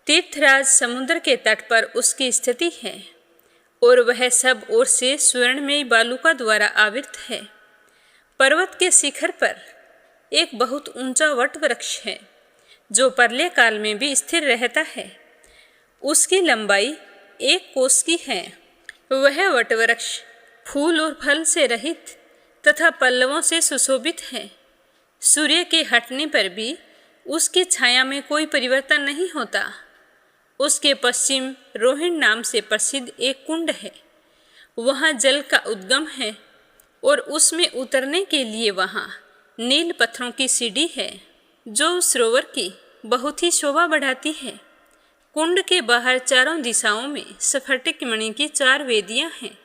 तीर्थराज समुद्र के तट पर उसकी स्थिति है और वह सब ओर से स्वर्णमयी बालुका द्वारा आवृत है। पर्वत के शिखर पर एक बहुत ऊंचा वट वृक्ष है, जो प्रलय काल में भी स्थिर रहता है। उसकी लंबाई 1 कोस की है। वह वट वृक्ष फूल और फल से रहित तथा पल्लवों से सुशोभित है। सूर्य के हटने पर भी उसकी छाया में कोई परिवर्तन नहीं होता। उसके पश्चिम रोहिण नाम से प्रसिद्ध एक कुंड है। वहाँ जल का उद्गम है और उसमें उतरने के लिए वहाँ नील पत्थरों की सीढ़ी है, जो सरोवर की बहुत ही शोभा बढ़ाती है। कुंड के बाहर चारों दिशाओं में स्फटिक मणि की 4 वेदियाँ हैं।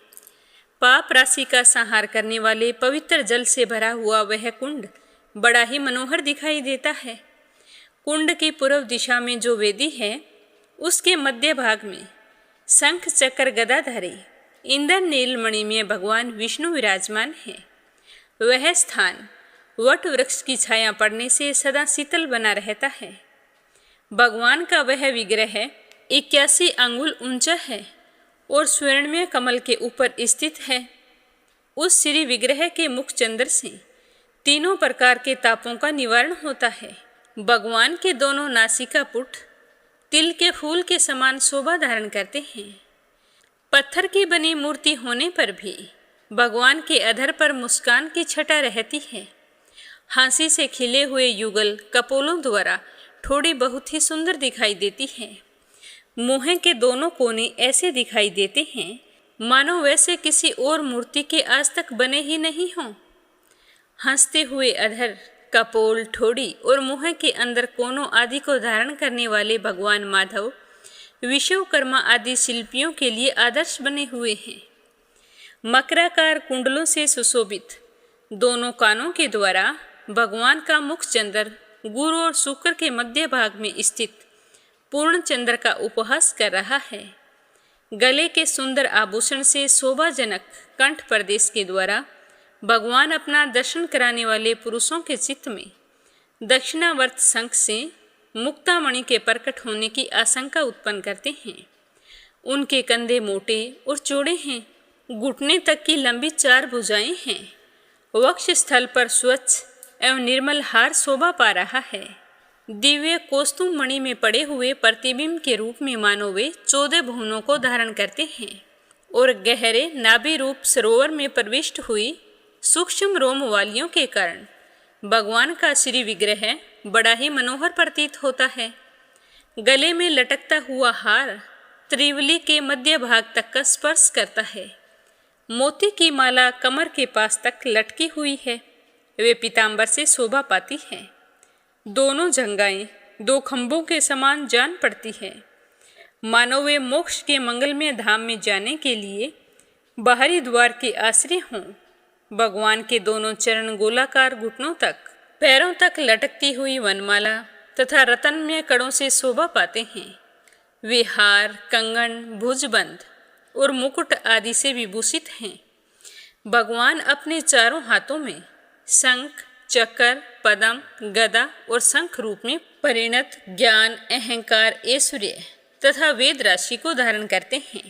पाप राशि का संहार करने वाले पवित्र जल से भरा हुआ वह कुंड बड़ा ही मनोहर दिखाई देता है। कुंड की पूर्व दिशा में जो वेदी है, उसके मध्य भाग में शंख चक्र गदाधारी इंद्र नीलमणि में भगवान विष्णु विराजमान है। वह स्थान वट वृक्ष की छाया पड़ने से सदा शीतल बना रहता है। भगवान का वह विग्रह 81 अंगुल ऊंचा है और स्वर्णमय कमल के ऊपर स्थित है। उस श्री विग्रह के मुख चंद्र से तीनों प्रकार के तापों का निवारण होता है। भगवान के दोनों नासिका पुट तिल के फूल के समान शोभा धारण करते हैं। पत्थर की बनी मूर्ति होने पर भी भगवान के अधर पर मुस्कान की छटा रहती है। हंसी से खिले हुए युगल कपोलों द्वारा थोड़ी बहुत ही सुंदर दिखाई देती है। मुंह के दोनों कोने ऐसे दिखाई देते हैं मानो वैसे किसी और मूर्ति के आज तक बने ही नहीं हों। हंसते हुए अधर, कपोल, ठोड़ी और मुंह के अंदर कोनों आदि को धारण करने वाले भगवान माधव विश्वकर्मा आदि शिल्पियों के लिए आदर्श बने हुए हैं। मकराकार कुंडलों से सुशोभित दोनों कानों के द्वारा भगवान का मुख चंद्र गुरु और शुक्र के मध्य भाग में स्थित पूर्ण चंद्र का उपहास कर रहा है। गले के सुंदर आभूषण से शोभाजनक कंठ प्रदेश के द्वारा भगवान अपना दर्शन कराने वाले पुरुषों के चित्त में दक्षिणावर्त शंख से मुक्तामणि के प्रकट होने की आशंका उत्पन्न करते हैं। उनके कंधे मोटे और चौड़े हैं, घुटने तक की लंबी 4 भुजाएं हैं। वक्ष स्थल पर स्वच्छ एवं निर्मल हार शोभा पा रहा है। दिव्य कौस्तुभ मणि में पड़े हुए प्रतिबिंब के रूप में मानो वे 14 भुवनों को धारण करते हैं और गहरे नाभि रूप सरोवर में प्रविष्ट हुई सूक्ष्म रोम वालियों के कारण भगवान का श्री विग्रह बड़ा ही मनोहर प्रतीत होता है। गले में लटकता हुआ हार त्रिवली के मध्य भाग तक का स्पर्श करता है। मोती की माला कमर के पास तक लटकी हुई है। वे पीतांबर से शोभा पाती है। दोनों जंगाएं 2 खंभों के समान जान पड़ती है, मानो वे मोक्ष के मंगलमय धाम में जाने के लिए बाहरी द्वार के आश्रय हों। भगवान के दोनों चरण गोलाकार घुटनों तक, पैरों तक लटकती हुई वनमाला तथा रत्नमय कड़ों से शोभा पाते हैं। वे हार, कंगन, भुजबंद और मुकुट आदि से विभूषित हैं। भगवान अपने चारों हाथों में शंख, चक्र, पद्म, गदा और शंख रूप में परिणत ज्ञान, अहंकार, ऐश्वर्य तथा वेद राशि को धारण करते हैं।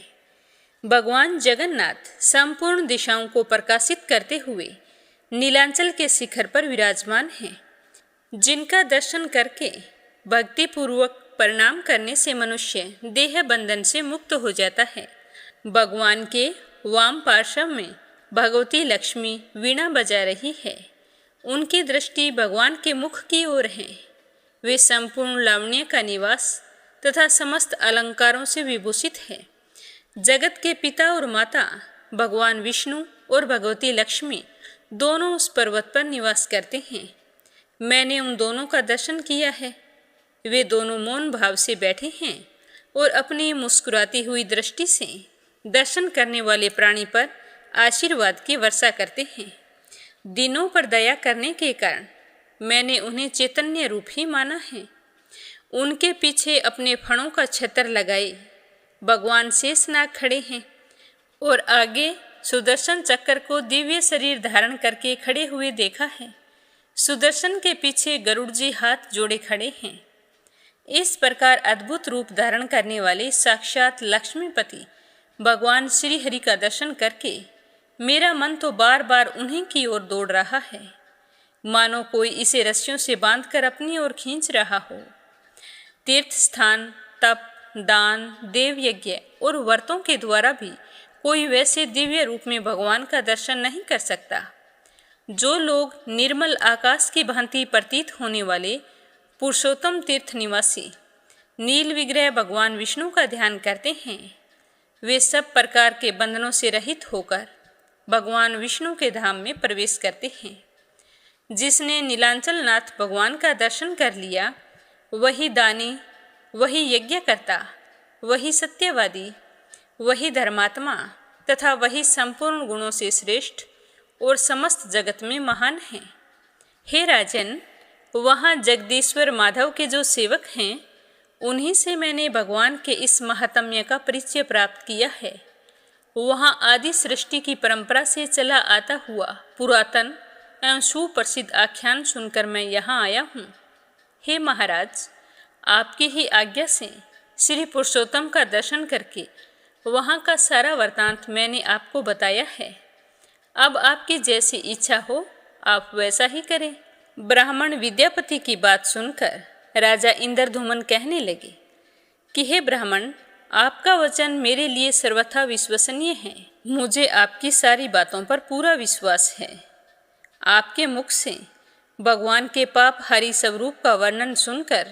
भगवान जगन्नाथ संपूर्ण दिशाओं को प्रकाशित करते हुए नीलांचल के शिखर पर विराजमान हैं, जिनका दर्शन करके भक्तिपूर्वक प्रणाम करने से मनुष्य देह बंधन से मुक्त हो जाता है। भगवान के वाम पार्श्व में भगवती लक्ष्मी वीणा बजा रही है। उनकी दृष्टि भगवान के मुख की ओर है। वे संपूर्ण लावण्य का निवास तथा समस्त अलंकारों से विभूषित है। जगत के पिता और माता भगवान विष्णु और भगवती लक्ष्मी दोनों उस पर्वत पर निवास करते हैं। मैंने उन दोनों का दर्शन किया है। वे दोनों मौन भाव से बैठे हैं और अपनी मुस्कुराती हुई दृष्टि से दर्शन करने वाले प्राणी पर आशीर्वाद की वर्षा करते हैं। दिनों पर दया करने के कारण मैंने उन्हें चैतन्य रूप ही माना है। उनके पीछे अपने फणों का छत्र लगाए भगवान शेषनाग खड़े हैं और आगे सुदर्शन चक्र को दिव्य शरीर धारण करके खड़े हुए देखा है। सुदर्शन के पीछे गरुड़ जी हाथ जोड़े खड़े हैं। इस प्रकार अद्भुत रूप धारण करने वाले साक्षात लक्ष्मीपति भगवान श्री हरि का दर्शन करके मेरा मन तो बार बार उन्हीं की ओर दौड़ रहा है, मानो कोई इसे रस्सियों से बांधकर अपनी ओर खींच रहा हो। तीर्थ स्थान, तप, दान, देव यज्ञ और व्रतों के द्वारा भी कोई वैसे दिव्य रूप में भगवान का दर्शन नहीं कर सकता। जो लोग निर्मल आकाश की भांति प्रतीत होने वाले पुरुषोत्तम तीर्थ निवासी नील विग्रह भगवान विष्णु का ध्यान करते हैं, वे सब प्रकार के बंधनों से रहित होकर भगवान विष्णु के धाम में प्रवेश करते हैं। जिसने नीलांचल नाथ भगवान का दर्शन कर लिया, वही दानी, वही यज्ञकर्ता, वही सत्यवादी, वही धर्मात्मा तथा वही संपूर्ण गुणों से श्रेष्ठ और समस्त जगत में महान है। हे राजन, वहाँ जगदीश्वर माधव के जो सेवक हैं, उन्हीं से मैंने भगवान के इस महात्म्य का परिचय प्राप्त किया है। वहाँ आदि सृष्टि की परंपरा से चला आता हुआ पुरातन एवं सुप्रसिद्ध आख्यान सुनकर मैं यहाँ आया हूँ। हे महाराज, आपकी ही आज्ञा से श्री पुरुषोत्तम का दर्शन करके वहाँ का सारा वृतांत मैंने आपको बताया है। अब आपकी जैसी इच्छा हो आप वैसा ही करें। ब्राह्मण विद्यापति की बात सुनकर राजा इंद्रधुमन कहने लगे, कि हे ब्राह्मण, आपका वचन मेरे लिए सर्वथा विश्वसनीय है। मुझे आपकी सारी बातों पर पूरा विश्वास है। आपके मुख से भगवान के पाप हरि स्वरूप का वर्णन सुनकर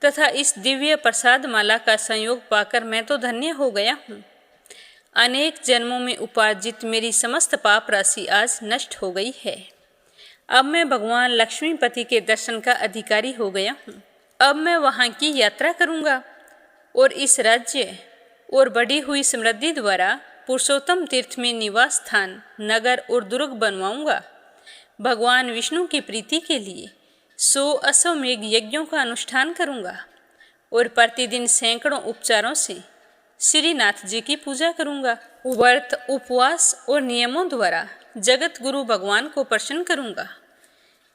तथा इस दिव्य प्रसाद माला का संयोग पाकर मैं तो धन्य हो गया हूँ। अनेक जन्मों में उपार्जित मेरी समस्त पाप राशि आज नष्ट हो गई है। अब मैं भगवान लक्ष्मीपति के दर्शन का अधिकारी हो गया हूँ। अब मैं वहाँ की यात्रा करूँगा और इस राज्य और बढ़ी हुई समृद्धि द्वारा पुरुषोत्तम तीर्थ में निवास स्थान, नगर और दुर्ग बनवाऊंगा। भगवान विष्णु की प्रीति के लिए 100 अश्वमेघ यज्ञों का अनुष्ठान करूंगा और प्रतिदिन सैकड़ों उपचारों से श्रीनाथ जी की पूजा करूंगा। व्रत, उपवास और नियमों द्वारा जगत गुरु भगवान को प्रसन्न करूंगा,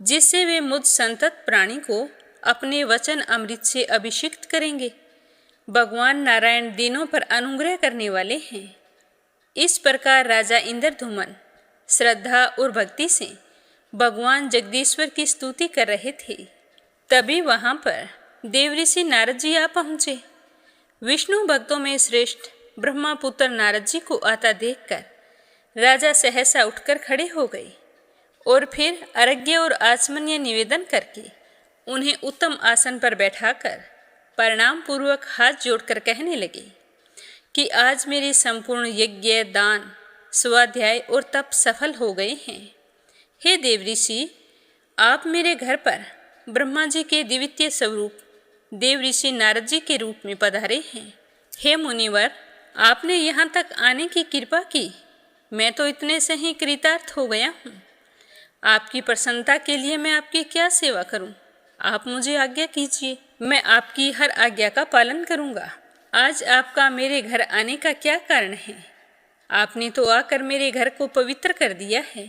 जिससे वे मुझ संतत प्राणी को अपने वचन अमृत से अभिषिक्त करेंगे। भगवान नारायण दीनों पर अनुग्रह करने वाले हैं। इस प्रकार राजा इंद्रधुमन श्रद्धा और भक्ति से भगवान जगदीश्वर की स्तुति कर रहे थे। तभी वहां पर देवऋषि नारद जी आ पहुंचे। विष्णु भक्तों में श्रेष्ठ ब्रह्मापुत्र नारद जी को आता देखकर राजा सहसा उठकर खड़े हो गए और फिर अर्घ्य और आचमन्य निवेदन करके उन्हें उत्तम आसन पर बैठाकर प्रणाम पूर्वक हाथ जोड़कर कहने लगे कि आज मेरे संपूर्ण यज्ञ, दान, स्वाध्याय और तप सफल हो गए हैं। हे देवऋषि, आप मेरे घर पर ब्रह्मा जी के द्वितीय स्वरूप देवऋषि नारद जी के रूप में पधारे हैं। हे मुनिवर, आपने यहाँ तक आने की कृपा की। मैं तो इतने से ही कृतार्थ हो गया हूँ। आपकी प्रसन्नता के लिए मैं आपकी क्या सेवा करूँ? आप मुझे आज्ञा कीजिए, मैं आपकी हर आज्ञा का पालन करूँगा। आज आपका मेरे घर आने का क्या कारण है? आपने तो आकर मेरे घर को पवित्र कर दिया है।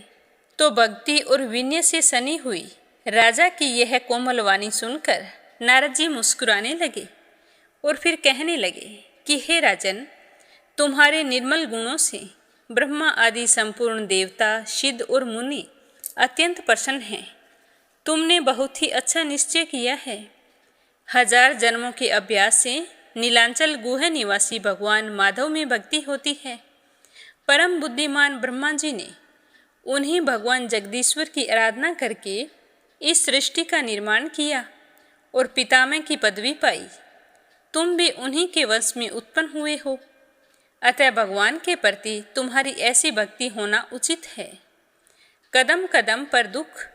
तो भक्ति और विनय से सनी हुई राजा की यह कोमल वाणी सुनकर नारद जी मुस्कुराने लगे और फिर कहने लगे कि हे राजन, तुम्हारे निर्मल गुणों से ब्रह्मा आदि संपूर्ण देवता, सिद्ध और मुनि अत्यंत प्रसन्न हैं। तुमने बहुत ही अच्छा निश्चय किया है। 1000 जन्मों के अभ्यास से नीलांचल गुहा निवासी भगवान माधव में भक्ति होती है। परम बुद्धिमान ब्रह्मा जी ने उन्हीं भगवान जगदीश्वर की आराधना करके इस सृष्टि का निर्माण किया और पितामह की पदवी पाई। तुम भी उन्हीं के वंश में उत्पन्न हुए हो, अतः भगवान के प्रति तुम्हारी ऐसी भक्ति होना उचित है। कदम कदम पर दुख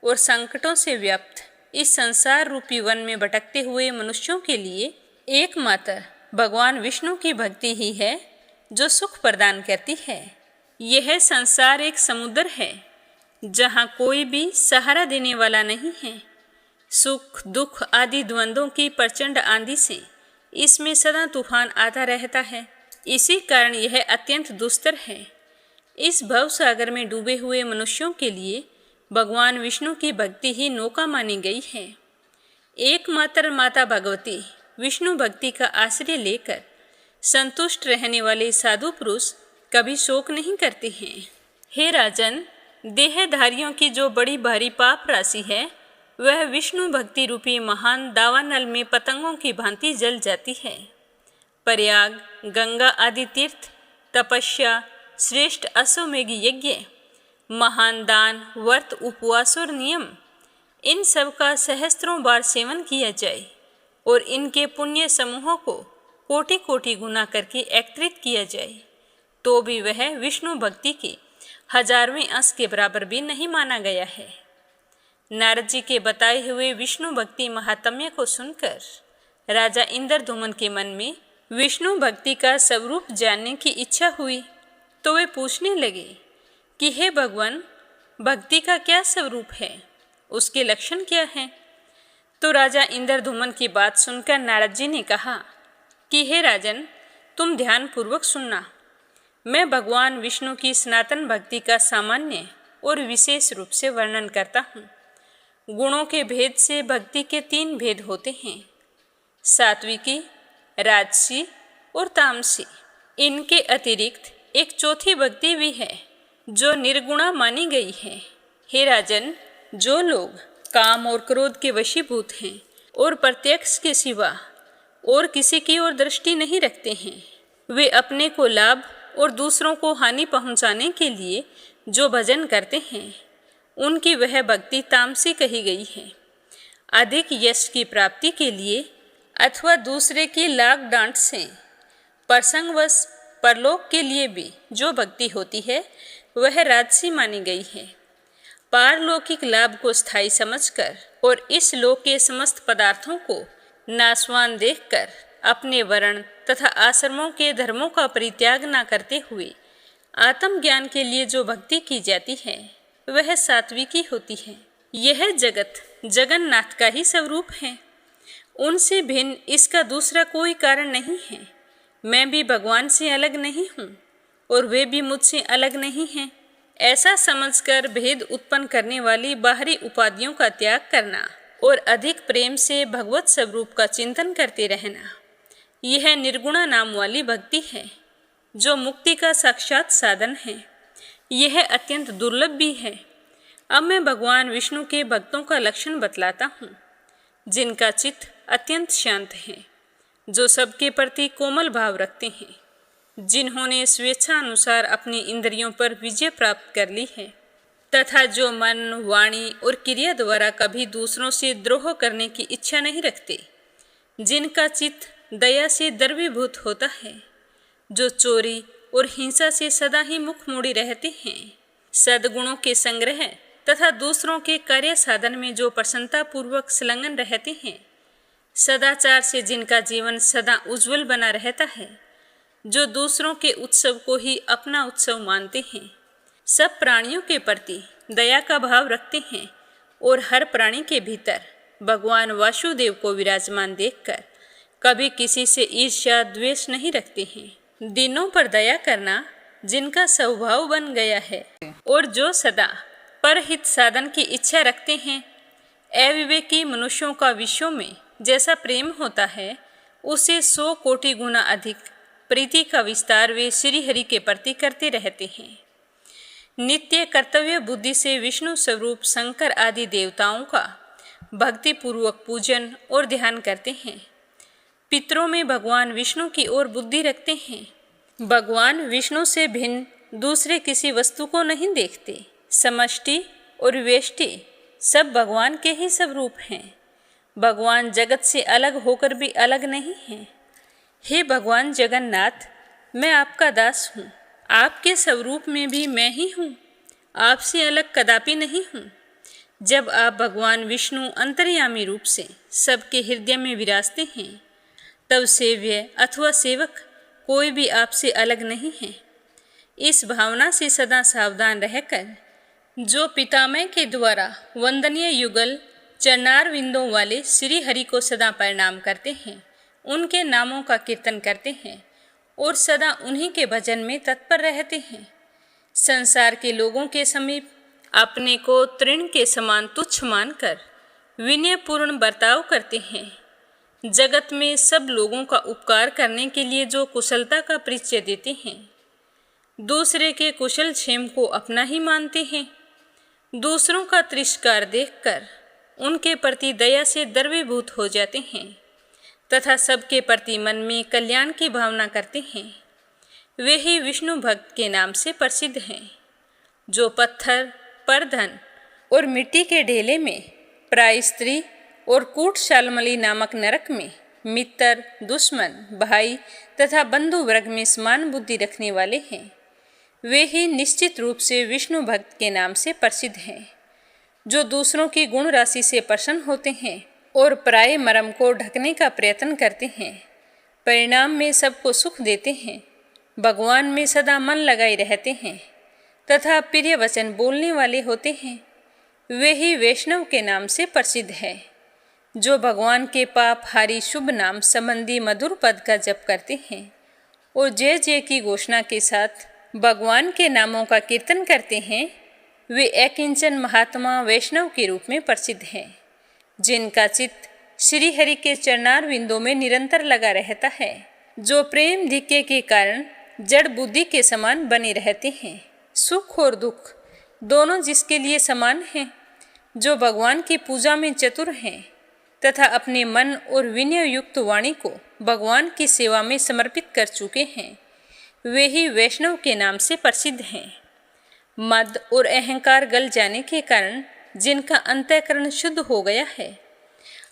और संकटों से व्याप्त इस संसार रूपी वन में भटकते हुए मनुष्यों के लिए एकमात्र भगवान विष्णु की भक्ति ही है जो सुख प्रदान करती है। यह संसार एक समुद्र है जहाँ कोई भी सहारा देने वाला नहीं है। सुख, दुख आदि द्वंद्वों की प्रचंड आंधी से इसमें सदा तूफान आता रहता है। इसी कारण यह अत्यंत दुस्तर है। इस भव सागर में डूबे हुए मनुष्यों के लिए भगवान विष्णु की भक्ति ही नौका मानी गई है। एकमात्र माता भगवती विष्णु भक्ति का आश्रय लेकर संतुष्ट रहने वाले साधु पुरुष कभी शोक नहीं करते हैं। हे राजन, देहधारियों की जो बड़ी भारी पाप राशि है वह विष्णु भक्ति रूपी महान दावानल में पतंगों की भांति जल जाती है। प्रयाग, गंगा आदि तीर्थ, तपस्या, श्रेष्ठ अश्वमेघ यज्ञ, महान दान, व्रत, उपवास और नियम, इन सब का सहस्त्रों बार सेवन किया जाए और इनके पुण्य समूहों को कोटि कोटि गुना करके एकत्रित किया जाए तो भी वह विष्णु भक्ति के 1000वें अंश के बराबर भी नहीं माना गया है। नारद जी के बताए हुए विष्णु भक्ति महात्म्य को सुनकर राजा इंद्रधुमन के मन में विष्णु भक्ति का स्वरूप जानने की इच्छा हुई तो वे पूछने लगे कि हे भगवान, भक्ति का क्या स्वरूप है, उसके लक्षण क्या हैं? तो राजा इंद्रधुमन की बात सुनकर नारद जी ने कहा कि हे राजन, तुम ध्यान पूर्वक सुनना। मैं भगवान विष्णु की सनातन भक्ति का सामान्य और विशेष रूप से वर्णन करता हूँ। गुणों के भेद से भक्ति के 3 भेद होते हैं, सात्विकी, राजसी और तामसी। इनके अतिरिक्त एक चौथी भक्ति भी है जो निर्गुणा मानी गई है। हे राजन, जो लोग काम और क्रोध के वशीभूत हैं और प्रत्यक्ष के सिवा और किसी की ओर दृष्टि नहीं रखते हैं। वे अपने को लाभ और दूसरों को हानि पहुंचाने के लिए जो भजन करते हैं, उनकी वह भक्ति तामसी कही गई है। अधिक यश की प्राप्ति के लिए अथवा दूसरे की लाग डांट से प्रसंगवश परलोक के लिए भी जो भक्ति होती है, वह राजसी मानी गई है। पारलौकिक लाभ को स्थायी समझकर और इस लोक के समस्त पदार्थों को नाशवान देखकर अपने वर्ण तथा आश्रमों के धर्मों का परित्याग न करते हुए आत्मज्ञान के लिए जो भक्ति की जाती है, वह सात्विकी होती है। यह जगत जगन्नाथ का ही स्वरूप है। उनसे भिन्न इसका दूसरा कोई कारण नहीं है। मैं भी भगवान से अलग नहीं हूँ और वे भी मुझसे अलग नहीं हैं। ऐसा समझकर भेद उत्पन्न करने वाली बाहरी उपाधियों का त्याग करना और अधिक प्रेम से भगवत स्वरूप का चिंतन करते रहना, यह निर्गुणा नाम वाली भक्ति है, जो मुक्ति का साक्षात साधन है। यह अत्यंत दुर्लभ भी है। अब मैं भगवान विष्णु के भक्तों का लक्षण बतलाता हूँ, जिनका चित्त अत्यंत शांत है, जो सबके प्रति कोमल भाव रखते हैं, जिन्होंने स्वेच्छा अनुसार अपनी इंद्रियों पर विजय प्राप्त कर ली है तथा जो मन, वाणी और क्रिया द्वारा कभी दूसरों से द्रोह करने की इच्छा नहीं रखते, जिनका चित्त दया से द्रवीभूत होता है, जो चोरी और हिंसा से सदा ही मुख मोड़े रहते हैं, सद्गुणों के संग्रह तथा दूसरों के कार्य साधन में जो प्रसन्नता पूर्वक संलग्न रहते हैं, सदाचार से जिनका जीवन सदा उज्जवल बना रहता है, जो दूसरों के उत्सव को ही अपना उत्सव मानते हैं, सब प्राणियों के प्रति दया का भाव रखते हैं और हर प्राणी के भीतर भगवान वासुदेव को विराजमान देखकर कभी किसी से ईर्ष्या द्वेष नहीं रखते हैं। दिनों पर दया करना जिनका स्वभाव बन गया है और जो सदा परहित साधन की इच्छा रखते हैं, अविवेकी मनुष्यों का विश्व में जैसा प्रेम होता है, उसे 100 कोटि गुना अधिक प्रीति का विस्तार वे श्री हरि के प्रति करते रहते हैं। नित्य कर्तव्य बुद्धि से विष्णु स्वरूप शंकर आदि देवताओं का भक्ति पूर्वक पूजन और ध्यान करते हैं। पितरों में भगवान विष्णु की ओर बुद्धि रखते हैं। भगवान विष्णु से भिन्न दूसरे किसी वस्तु को नहीं देखते। समष्टि और व्यष्टि सब भगवान के ही स्वरूप हैं। भगवान जगत से अलग होकर भी अलग नहीं हैं। हे भगवान जगन्नाथ, मैं आपका दास हूँ। आपके स्वरूप में भी मैं ही हूँ। आपसे अलग कदापि नहीं हूँ। जब आप भगवान विष्णु अंतर्यामी रूप से सबके हृदय में विराजते हैं, तब सेव्य अथवा सेवक कोई भी आपसे अलग नहीं है। इस भावना से सदा सावधान रहकर जो पितामह के द्वारा वंदनीय युगल चरणार विंदों वाले श्री हरि को सदा प्रणाम करते हैं, उनके नामों का कीर्तन करते हैं और सदा उन्हीं के भजन में तत्पर रहते हैं, संसार के लोगों के समीप अपने को तृण के समान तुच्छ मानकर विनयपूर्ण बर्ताव करते हैं। जगत में सब लोगों का उपकार करने के लिए जो कुशलता का परिचय देते हैं, दूसरे के कुशल क्षेम को अपना ही मानते हैं, दूसरों का तिरस्कार देखकर उनके प्रति दया से द्रवीभूत हो जाते हैं तथा सबके प्रति मन में कल्याण की भावना करते हैं, वे ही विष्णु भक्त के नाम से प्रसिद्ध हैं। जो पत्थर, परधन और मिट्टी के ढेले में, प्राय स्त्री और कूटशालमली नामक नरक में मित्र, दुश्मन, भाई तथा बंधु वर्ग में समान बुद्धि रखने वाले हैं, वे ही निश्चित रूप से विष्णु भक्त के नाम से प्रसिद्ध हैं। जो दूसरों की गुण राशि से प्रसन्न होते हैं और प्राय मर्म को ढकने का प्रयत्न करते हैं, परिणाम में सबको सुख देते हैं, भगवान में सदा मन लगाए रहते हैं तथा प्रिय वचन बोलने वाले होते हैं, वे ही वैष्णव के नाम से प्रसिद्ध है। जो भगवान के पाप हारी शुभ नाम संबंधी मधुर पद का जप करते हैं और जय जय की घोषणा के साथ भगवान के नामों का कीर्तन करते हैं, वे अकिंचन महात्मा वैष्णव के रूप में प्रसिद्ध हैं, जिनका चित्त श्री हरि के चरणार विंदों में निरंतर लगा रहता है। जो प्रेम धिक्य के कारण जड़ बुद्धि के समान बने रहते हैं, सुख और दुख दोनों जिसके लिए समान हैं, जो भगवान की पूजा में चतुर हैं, तथा अपने मन और विनय युक्त वाणी को भगवान की सेवा में समर्पित कर चुके हैं, वे ही वैष्णव के नाम से प्रसिद्ध हैं। मद और अहंकार गल जाने के कारण जिनका अंतःकरण शुद्ध हो गया है,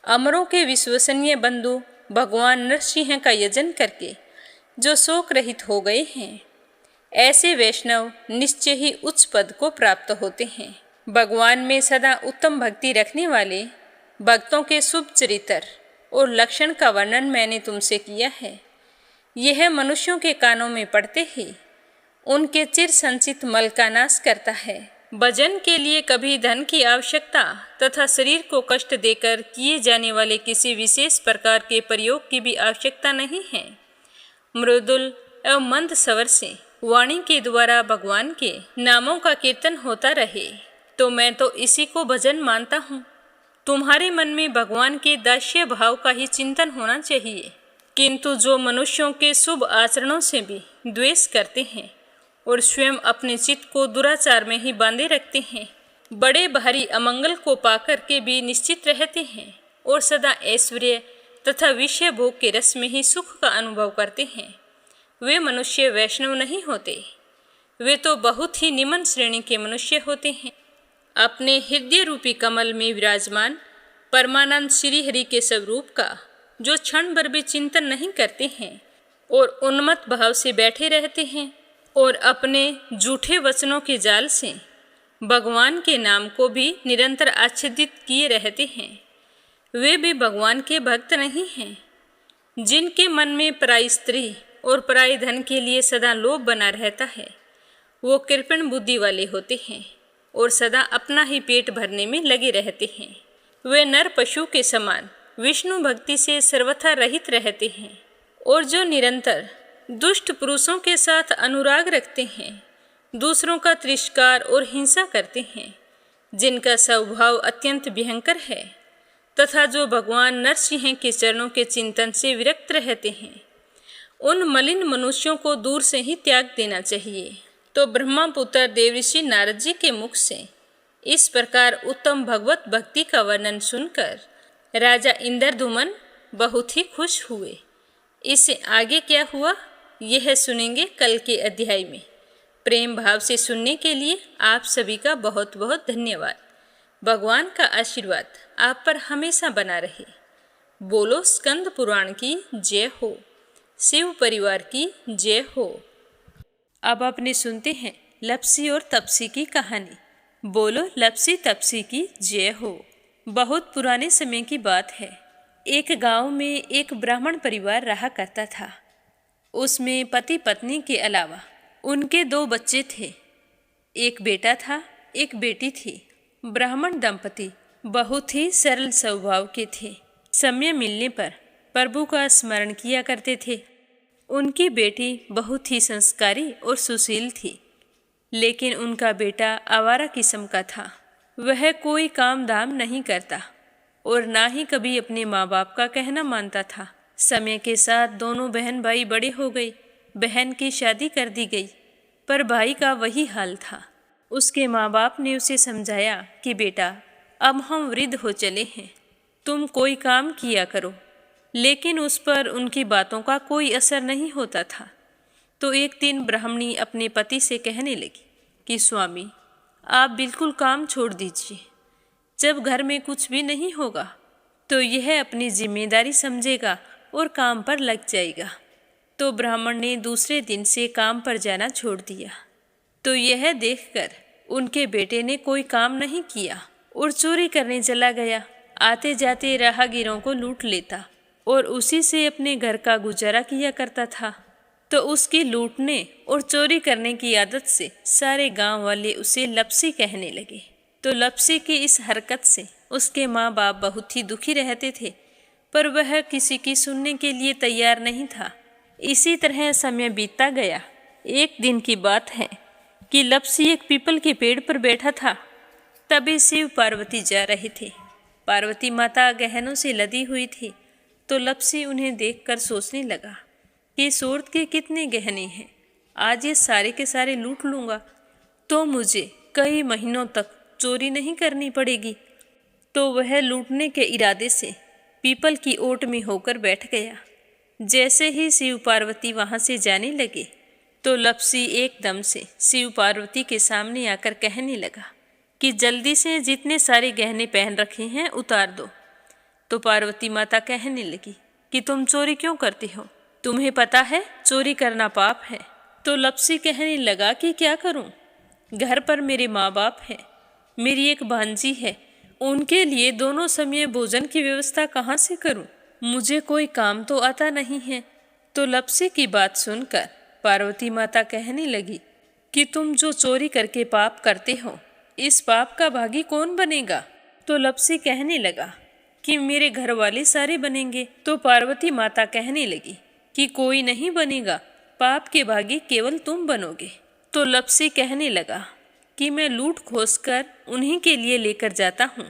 अमरों के विश्वसनीय बंधु भगवान नरसिंह का यजन करके जो शोक रहित हो गए हैं, ऐसे वैष्णव निश्चय ही उच्च पद को प्राप्त होते हैं। भगवान में सदा उत्तम भक्ति रखने वाले भक्तों के शुभ चरित्र और लक्षण का वर्णन मैंने तुमसे किया है। यह मनुष्यों के कानों में पड़ते ही उनके चिर संचित मल का नाश करता है। भजन के लिए कभी धन की आवश्यकता तथा शरीर को कष्ट देकर किए जाने वाले किसी विशेष प्रकार के प्रयोग की भी आवश्यकता नहीं है। मृदुल एवं मंद स्वर से वाणी के द्वारा भगवान के नामों का कीर्तन होता रहे तो मैं तो इसी को भजन मानता हूँ। तुम्हारे मन में भगवान के दास्य भाव का ही चिंतन होना चाहिए, किंतु जो मनुष्यों के शुभ आचरणों से भी द्वेष करते हैं और स्वयं अपने चित्त को दुराचार में ही बांधे रखते हैं, बड़े भारी अमंगल को पाकर के भी निश्चित रहते हैं और सदा ऐश्वर्य तथा विषय भोग के रस में ही सुख का अनुभव करते हैं, वे मनुष्य वैष्णव नहीं होते। वे तो बहुत ही निम्न श्रेणी के मनुष्य होते हैं। अपने हृदय रूपी कमल में विराजमान परमानंद श्री हरि के स्वरूप का जो क्षण भर भी चिंतन नहीं करते हैं और उन्मत्त भाव से बैठे रहते हैं और अपने झूठे वचनों के जाल से भगवान के नाम को भी निरंतर आच्छादित किए रहते हैं, वे भी भगवान के भक्त नहीं हैं। जिनके मन में पराई स्त्री और पराई धन के लिए सदा लोभ बना रहता है, वो कृपण बुद्धि वाले होते हैं और सदा अपना ही पेट भरने में लगे रहते हैं। वे नर पशु के समान विष्णु भक्ति से सर्वथा रहित रहते हैं और जो निरंतर दुष्ट पुरुषों के साथ अनुराग रखते हैं, दूसरों का तिरस्कार और हिंसा करते हैं, जिनका स्वभाव अत्यंत भयंकर है तथा जो भगवान नरसिंह के चरणों के चिंतन से विरक्त रहते हैं, उन मलिन मनुष्यों को दूर से ही त्याग देना चाहिए। तो ब्रह्मपुत्र देवऋषि नारद जी के मुख से इस प्रकार उत्तम भगवत भक्ति का वर्णन सुनकर राजा इंद्रद्युम्न बहुत ही खुश हुए। इससे आगे क्या हुआ यह सुनेंगे कल के अध्याय में। प्रेम भाव से सुनने के लिए आप सभी का बहुत बहुत धन्यवाद। भगवान का आशीर्वाद आप पर हमेशा बना रहे। बोलो स्कंद पुराण की जय हो, शिव परिवार की जय हो। अब आपने सुनते हैं लपसी और तपसी की कहानी। बोलो लपसी तपसी की जय हो। बहुत पुराने समय की बात है। एक गांव में एक ब्राह्मण परिवार रहा करता था। उसमें पति पत्नी के अलावा उनके 2 बच्चे थे। एक बेटा था, एक बेटी थी। ब्राह्मण दंपति बहुत ही सरल स्वभाव के थे। समय मिलने पर प्रभु का स्मरण किया करते थे। उनकी बेटी बहुत ही संस्कारी और सुशील थी, लेकिन उनका बेटा आवारा किस्म का था। वह कोई काम धाम नहीं करता और ना ही कभी अपने माँ बाप का कहना मानता था। समय के साथ दोनों बहन भाई बड़े हो गए। बहन की शादी कर दी गई, पर भाई का वही हाल था। उसके माँ बाप ने उसे समझाया कि बेटा, अब हम वृद्ध हो चले हैं, तुम कोई काम किया करो, लेकिन उस पर उनकी बातों का कोई असर नहीं होता था। तो एक दिन ब्राह्मणी अपने पति से कहने लगी कि स्वामी, आप बिल्कुल काम छोड़ दीजिए। जब घर में कुछ भी नहीं होगा तो यह अपनी जिम्मेदारी समझेगा और काम पर लग जाएगा। तो ब्राह्मण ने दूसरे दिन से काम पर जाना छोड़ दिया। तो यह देखकर उनके बेटे ने कोई काम नहीं किया और चोरी करने चला गया। आते जाते राहगीरों को लूट लेता और उसी से अपने घर का गुजारा किया करता था। तो उसकी लूटने और चोरी करने की आदत से सारे गांव वाले उसे लपसी कहने लगे। तो लपसी की इस हरकत से उसके माँ बाप बहुत ही दुखी रहते थे, पर वह किसी की सुनने के लिए तैयार नहीं था। इसी तरह समय बीतता गया। एक दिन की बात है कि लपसी एक पीपल के पेड़ पर बैठा था। तभी शिव पार्वती जा रहे थे। पार्वती माता गहनों से लदी हुई थी। तो लपसी उन्हें देखकर सोचने लगा कि सूरत के कितने गहने हैं, आज ये सारे के सारे लूट लूँगा तो मुझे कई महीनों तक चोरी नहीं करनी पड़ेगी। तो वह लूटने के इरादे से पीपल की ओट में होकर बैठ गया। जैसे ही शिव पार्वती वहां से जाने लगे तो लप्सी एकदम से शिव पार्वती के सामने आकर कहने लगा कि जल्दी से जितने सारे गहने पहन रखे हैं उतार दो। तो पार्वती माता कहने लगी कि तुम चोरी क्यों करती हो, तुम्हें पता है चोरी करना पाप है। तो लप्सी कहने लगा कि क्या करूं, घर पर मेरे माँ बाप हैं, मेरी एक भांजी है, उनके लिए दोनों समय भोजन की व्यवस्था कहाँ से करूं, मुझे कोई काम तो आता नहीं है। तो लप्सी की बात सुनकर पार्वती माता कहने लगी कि तुम जो चोरी करके पाप करते हो, इस पाप का भागी कौन बनेगा। तो लप्सी कहने लगा कि मेरे घर वाले सारे बनेंगे। तो पार्वती माता कहने लगी कि कोई नहीं बनेगा, पाप के भागी केवल तुम बनोगे। तो लप्सी कहने लगा कि मैं लूट खोस कर उन्हीं के लिए लेकर जाता हूँ,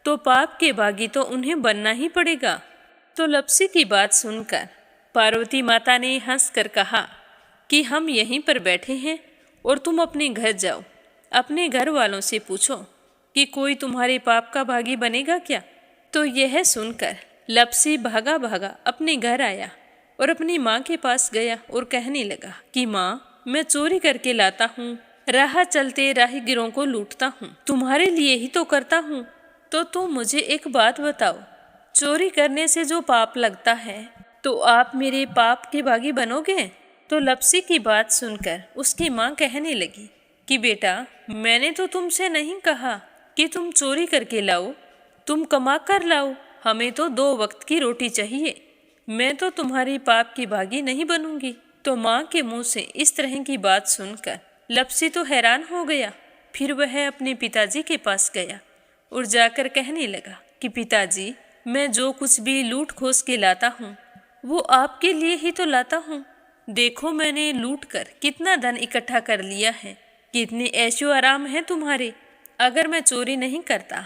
तो पाप के भागी तो उन्हें बनना ही पड़ेगा। तो लप्सी की बात सुनकर पार्वती माता ने हंसकर कहा कि हम यहीं पर बैठे हैं और तुम अपने घर जाओ, अपने घर वालों से पूछो कि कोई तुम्हारे पाप का भागी बनेगा क्या। तो यह सुनकर लप्सी भागा भागा अपने घर आया और अपनी माँ के पास गया और कहने लगा कि माँ, मैं चोरी करके लाता हूँ, राह चलते राहगीरों को लूटता हूँ, तुम्हारे लिए ही तो करता हूँ। तो तुम मुझे एक बात बताओ, चोरी करने से जो पाप लगता है तो आप मेरे पाप के भागी बनोगे। तो लप्सी की बात सुनकर उसकी माँ कहने लगी कि बेटा, मैंने तो तुमसे नहीं कहा कि तुम चोरी करके लाओ, तुम कमा कर लाओ, हमें तो 2 वक्त की रोटी चाहिए, मैं तो तुम्हारी पाप की भागी नहीं बनूंगी। तो माँ के मुंह से इस तरह की बात सुनकर लप्सी तो हैरान हो गया। फिर वह अपने पिताजी के पास गया और जाकर कहने लगा कि पिताजी, मैं जो कुछ भी लूट खोस के लाता हूँ वो आपके लिए ही तो लाता हूँ। देखो मैंने लूट कर कितना धन इकट्ठा कर लिया है, कितने ऐशो आराम है तुम्हारे। अगर मैं चोरी नहीं करता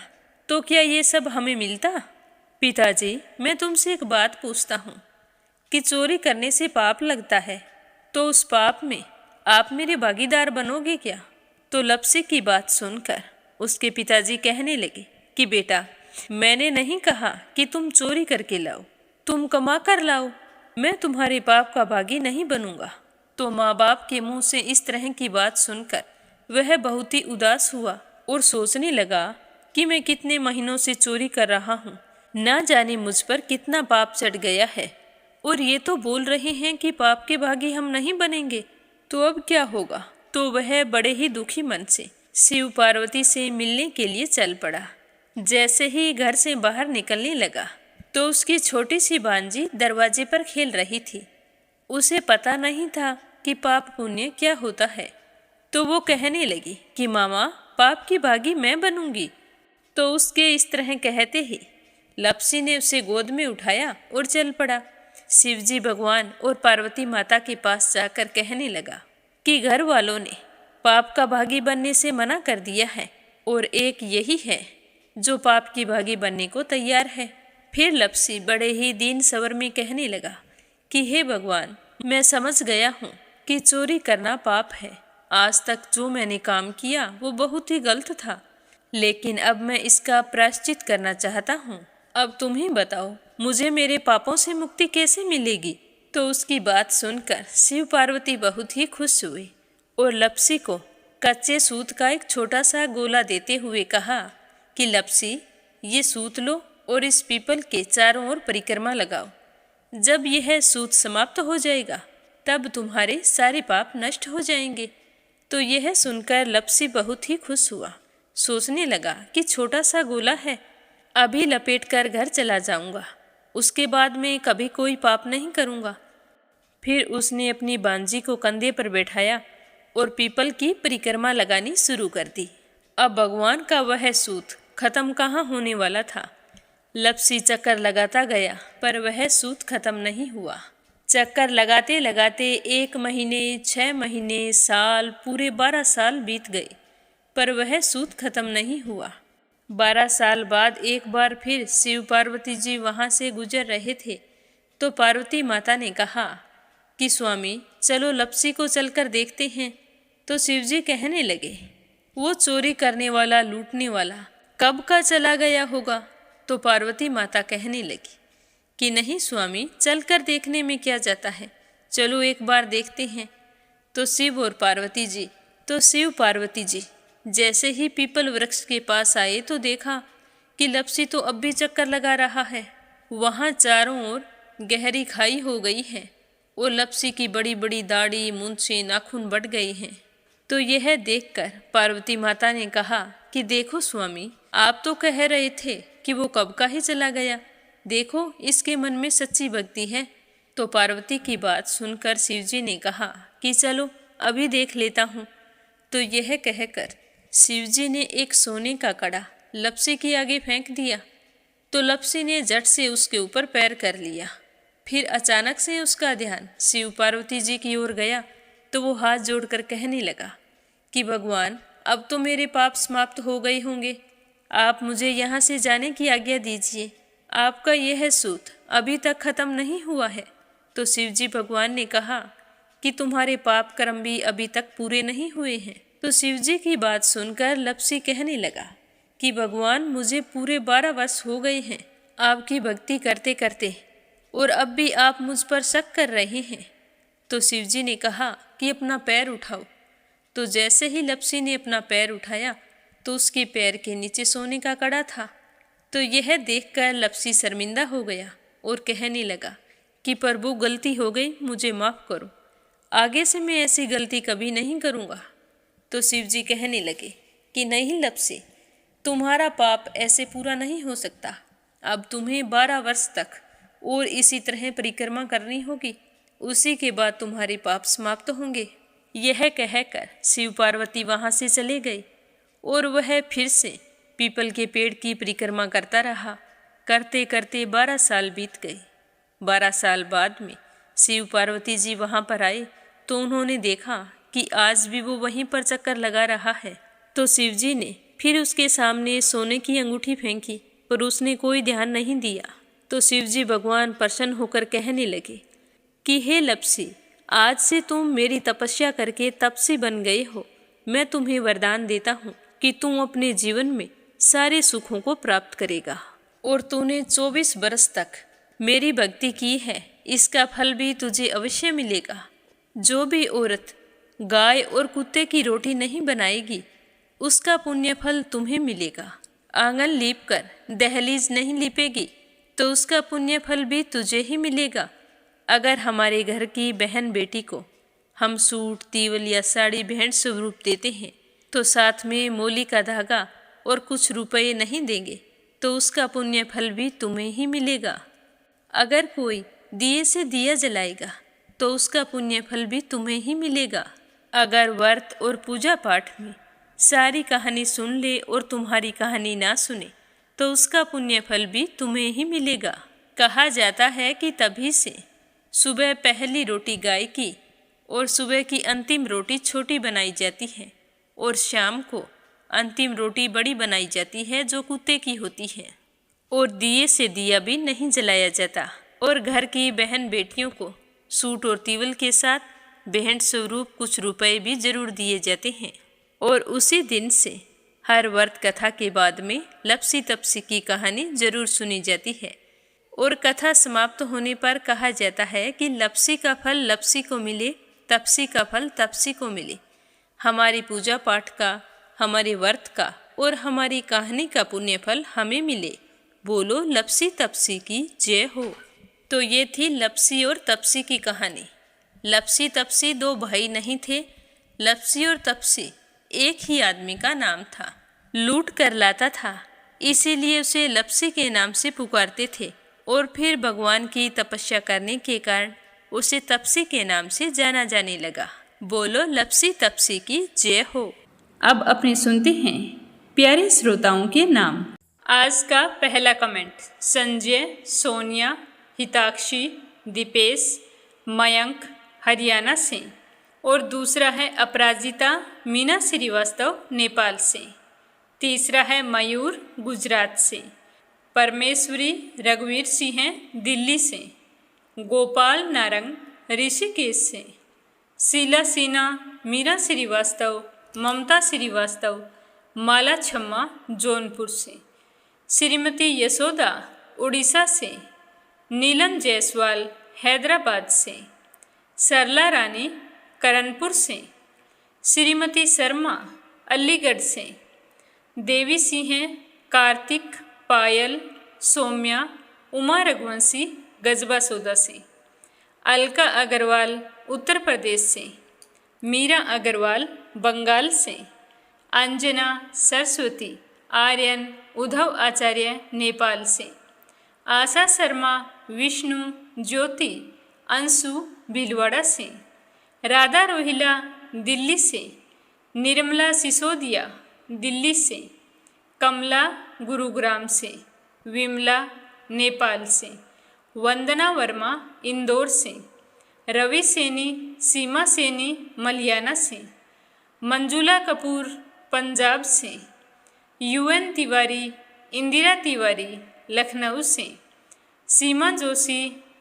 तो क्या ये सब हमें मिलता। पिताजी, मैं तुमसे एक बात पूछता हूँ कि चोरी करने से पाप लगता है, तो उस पाप में आप मेरे भागीदार बनोगे क्या। तो लप्सी की बात सुनकर उसके पिताजी कहने लगे कि बेटा, मैंने नहीं कहा कि तुम चोरी करके लाओ, तुम कमा कर लाओ, मैं तुम्हारे पाप का भागी नहीं बनूंगा। तो माँ बाप के मुंह से इस तरह की बात सुनकर वह बहुत ही उदास हुआ और सोचने लगा कि मैं कितने महीनों से चोरी कर रहा हूँ, ना जाने मुझ पर कितना पाप चढ़ गया है, और ये तो बोल रहे हैं कि पाप के भागी हम नहीं बनेंगे, तो अब क्या होगा। तो वह बड़े ही दुखी मन से शिव पार्वती से मिलने के लिए चल पड़ा। जैसे ही घर से बाहर निकलने लगा तो उसकी छोटी सी भांजी दरवाजे पर खेल रही थी। उसे पता नहीं था कि पाप पुण्य क्या होता है, तो वो कहने लगी कि मामा, पाप की भागी मैं बनूंगी। तो उसके इस तरह कहते ही लप्सी ने उसे गोद में उठाया और चल पड़ा। शिवजी भगवान और पार्वती माता के पास जाकर कहने लगा कि घर वालों ने पाप का भागी बनने से मना कर दिया है और एक यही है जो पाप की भागी बनने को तैयार है। फिर लप्सी बड़े ही दीन स्वर में कहने लगा कि हे भगवान, मैं समझ गया हूँ कि चोरी करना पाप है। आज तक जो मैंने काम किया वो बहुत ही गलत था, लेकिन अब मैं इसका प्रायश्चित करना चाहता हूँ। अब तुम ही बताओ, मुझे मेरे पापों से मुक्ति कैसे मिलेगी। तो उसकी बात सुनकर शिव पार्वती बहुत ही खुश हुए और लप्सी को कच्चे सूत का एक छोटा सा गोला देते हुए कहा कि लप्सी, ये सूत लो और इस पीपल के चारों ओर परिक्रमा लगाओ। जब यह सूत समाप्त हो जाएगा तब तुम्हारे सारे पाप नष्ट हो जाएंगे। तो यह सुनकर लप्सी बहुत ही खुश हुआ। सोचने लगा कि छोटा सा गोला है, अभी लपेट कर घर चला जाऊंगा, उसके बाद में कभी कोई पाप नहीं करूंगा। फिर उसने अपनी बांजी को कंधे पर बैठाया और पीपल की परिक्रमा लगानी शुरू कर दी। अब भगवान का वह सूत खत्म कहाँ होने वाला था। लप्सी चक्कर लगाता गया पर वह सूत खत्म नहीं हुआ। चक्कर लगाते लगाते 1 महीने, 6 महीने, साल, पूरे 12 साल बीत गए पर वह सूत खत्म नहीं हुआ। 12 साल बाद एक बार फिर शिव पार्वती जी वहाँ से गुजर रहे थे तो पार्वती माता ने कहा कि स्वामी, चलो लप्सी को चलकर देखते हैं। तो शिवजी कहने लगे, वो चोरी करने वाला, लूटने वाला कब का चला गया होगा। तो पार्वती माता कहने लगी कि नहीं स्वामी, चलकर देखने में क्या जाता है, चलो एक बार देखते हैं। तो शिव पार्वती जी जैसे ही पीपल वृक्ष के पास आए तो देखा कि लपसी तो अब भी चक्कर लगा रहा है। वहाँ चारों ओर गहरी खाई हो गई है और लपसी की बड़ी बड़ी दाढ़ी, मूंछें, नाखून बढ़ गई हैं। तो यह देखकर पार्वती माता ने कहा कि देखो स्वामी, आप तो कह रहे थे कि वो कब का ही चला गया, देखो इसके मन में सच्ची भक्ति है। तो पार्वती की बात सुनकर शिवजी ने कहा कि चलो अभी देख लेता हूँ। तो यह कहकर शिवजी ने एक सोने का कड़ा लपसी के आगे फेंक दिया। तो लपसी ने झट से उसके ऊपर पैर कर लिया। फिर अचानक से उसका ध्यान शिव पार्वती जी की ओर गया तो वो हाथ जोड़कर कहने लगा कि भगवान, अब तो मेरे पाप समाप्त हो गए होंगे, आप मुझे यहाँ से जाने की आज्ञा दीजिए, आपका यह सूत अभी तक खत्म नहीं हुआ है। तो शिवजी भगवान ने कहा कि तुम्हारे पाप कर्म भी अभी तक पूरे नहीं हुए हैं। तो शिवजी की बात सुनकर लपसी कहने लगा कि भगवान, मुझे पूरे 12 वर्ष हो गए हैं आपकी भक्ति करते करते, और अब भी आप मुझ पर शक कर रहे हैं। तो शिवजी ने कहा कि अपना पैर उठाओ। तो जैसे ही लपसी ने अपना पैर उठाया तो उसके पैर के नीचे सोने का कड़ा था। तो यह देखकर लपसी शर्मिंदा हो गया और कहने लगा कि प्रभु, गलती हो गई, मुझे माफ़ करो, आगे से मैं ऐसी गलती कभी नहीं करूँगा। तो शिवजी कहने लगे कि नहीं लपसी, तुम्हारा पाप ऐसे पूरा नहीं हो सकता, अब तुम्हें 12 वर्ष तक और इसी तरह परिक्रमा करनी होगी, उसी के बाद तुम्हारे पाप समाप्त होंगे। यह कहकर शिव पार्वती वहाँ से चले गए और वह फिर से पीपल के पेड़ की परिक्रमा करता रहा। करते करते 12 साल बीत गए। 12 साल बाद में शिव पार्वती जी वहाँ पर आए तो उन्होंने देखा कि आज भी वो वहीं पर चक्कर लगा रहा है। तो शिवजी ने फिर उसके सामने सोने की अंगूठी फेंकी पर उसने कोई ध्यान नहीं दिया। तो शिवजी भगवान प्रसन्न होकर कहने लगे कि हे लपसी, आज से तुम मेरी तपस्या करके तपसी बन गए हो। मैं तुम्हें वरदान देता हूँ कि तुम अपने जीवन में सारे सुखों को प्राप्त करेगा, और तूने 24 बरस तक मेरी भक्ति की है, इसका फल भी तुझे अवश्य मिलेगा। जो भी औरत गाय और कुत्ते की रोटी नहीं बनाएगी, उसका पुण्य फल तुम्हें मिलेगा। आंगन लीप कर दहलीज नहीं लीपेगी तो उसका पुण्य फल भी तुझे ही मिलेगा। अगर हमारे घर की बहन बेटी को हम सूट, तीवल या साड़ी भेंट स्वरूप देते हैं तो साथ में मोली का धागा और कुछ रुपए नहीं देंगे तो उसका पुण्य फल भी तुम्हें ही मिलेगा। अगर कोई दिए से दिया जलाएगा तो उसका पुण्य फल भी तुम्हें ही मिलेगा। अगर व्रत और पूजा पाठ में सारी कहानी सुन ले और तुम्हारी कहानी ना सुने तो उसका पुण्य फल भी तुम्हें ही मिलेगा। कहा जाता है कि तभी से सुबह पहली रोटी गाय की और सुबह की अंतिम रोटी छोटी बनाई जाती है और शाम को अंतिम रोटी बड़ी बनाई जाती है जो कुत्ते की होती है। और दिए से दिया भी नहीं जलाया जाता। और घर की बहन बेटियों को सूट और तीवल के साथ भेंट स्वरूप कुछ रुपए भी जरूर दिए जाते हैं। और उसी दिन से हर व्रत कथा के बाद में लपसी तपसी की कहानी जरूर सुनी जाती है। और कथा समाप्त होने पर कहा जाता है कि लपसी का फल लपसी को मिले, तपसी का फल तपसी को मिले। हमारी पूजा पाठ का, हमारे व्रत का और हमारी कहानी का पुण्य फल हमें मिले। बोलो लपसी तपसी की जय हो। तो ये थी लपसी और तपसी की कहानी। लपसी तपसी दो भाई नहीं थे। लपसी और तपसी एक ही आदमी का नाम था। लूट कर लाता था, इसीलिए उसे लपसी के नाम से पुकारते थे। और फिर भगवान की तपस्या करने के कारण उसे तपसी के नाम से जाना जाने लगा। बोलो लपसी तपसी की जय हो। अब अपने सुनते हैं प्यारे श्रोताओं के नाम। आज का पहला कमेंट संजय, सोनिया, हिताक्षी, दीपेश, मयंक हरियाणा से, और दूसरा है अपराजिता मीना श्रीवास्तव नेपाल से। तीसरा है मयूर गुजरात से। परमेश्वरी रघुवीर सिंह हैं दिल्ली से। गोपाल नारंग ऋषिकेश से। शीला सिन्हा, मीरा श्रीवास्तव, ममता श्रीवास्तव, माला छम्मा जौनपुर से। श्रीमती यशोदा उड़ीसा से। नीलम जायसवाल हैदराबाद से, सरला रानी करणपुर से, श्रीमती शर्मा अलीगढ़ से, देवी सिंह कार्तिक पायल सौम्या उमा रघुवंशी गजबा सौदा से, अलका अग्रवाल उत्तर प्रदेश से, मीरा अग्रवाल बंगाल से, अंजना सरस्वती आर्यन उद्धव आचार्य नेपाल से, आशा शर्मा विष्णु ज्योति अंशु भीलवाड़ा से, राधा रोहिला दिल्ली से, निर्मला सिसोदिया दिल्ली से, कमला गुरुग्राम से, विमला नेपाल से, वंदना वर्मा इंदौर से, रवि सैनी सीमा सैनी मलियाना से, मंजुला कपूर पंजाब से, यूएन तिवारी इंदिरा तिवारी लखनऊ से, सीमा जोशी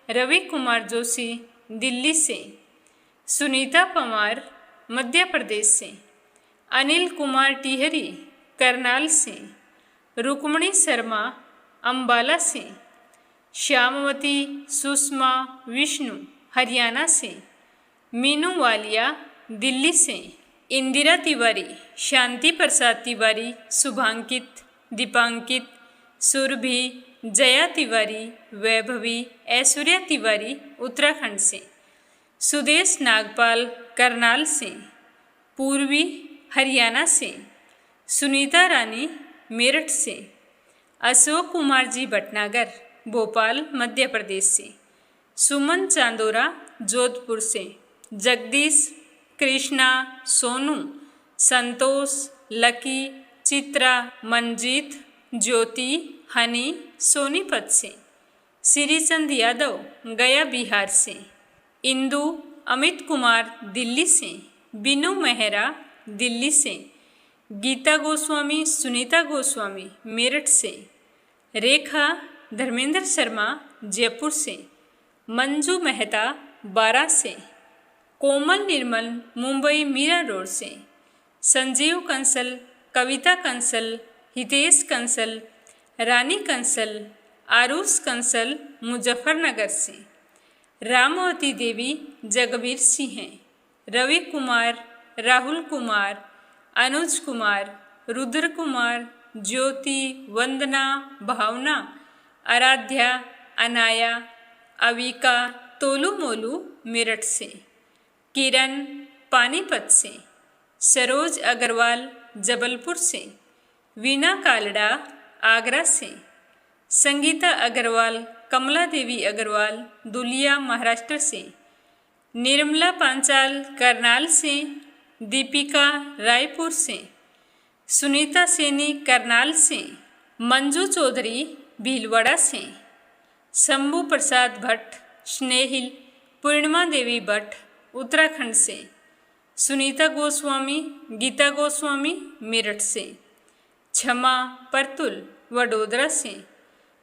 रवि कुमार जोशी दिल्ली से, सुनीता पवार मध्य प्रदेश से, अनिल कुमार टिहरी करनाल से, रुक्मणी शर्मा अंबाला से, श्यामवती सुषमा विष्णु हरियाणा से, मीनू वालिया दिल्ली से, इंदिरा तिवारी शांति प्रसाद तिवारी शुभांकित दीपांकित सुरभि जया तिवारी वैभवी ऐश्वर्या तिवारी उत्तराखंड से, सुदेश नागपाल करनाल से, पूर्वी हरियाणा से, सुनीता रानी मेरठ से, अशोक कुमार जी भटनागर भोपाल मध्य प्रदेश से, सुमन चांदोरा जोधपुर से, जगदीश कृष्णा सोनू संतोष लकी चित्रा मंजीत ज्योति हनी सोनीपत से, श्रीचंद यादव गया बिहार से, इंदु अमित कुमार दिल्ली से, बिनू मेहरा दिल्ली से, गीता गोस्वामी सुनीता गोस्वामी मेरठ से, रेखा धर्मेंद्र शर्मा जयपुर से, मंजू मेहता बारा से, कोमल निर्मल मुंबई मीरा रोड से, संजीव कंसल कविता कंसल हितेश कंसल रानी कंसल आरुष कंसल मुजफ्फरनगर से, रामवती देवी जगबीर सिंह हैं, रवि कुमार राहुल कुमार अनुज कुमार रुद्र कुमार ज्योति वंदना भावना आराध्या अनाया अविका तोलू मोलू मेरठ से, किरण पानीपत से, सरोज अग्रवाल जबलपुर से, वीना कालड़ा आगरा से, संगीता अग्रवाल कमला देवी अग्रवाल दुलिया महाराष्ट्र से, निर्मला पांचाल करनाल से, दीपिका रायपुर से, सुनीता सैनी करनाल से, मंजू चौधरी भीलवाड़ा से, शंभू प्रसाद भट्ट स्नेहिल पूर्णिमा देवी भट्ट उत्तराखंड से, सुनीता गोस्वामी गीता गोस्वामी मेरठ से, क्षमा परतुल वडोदरा से,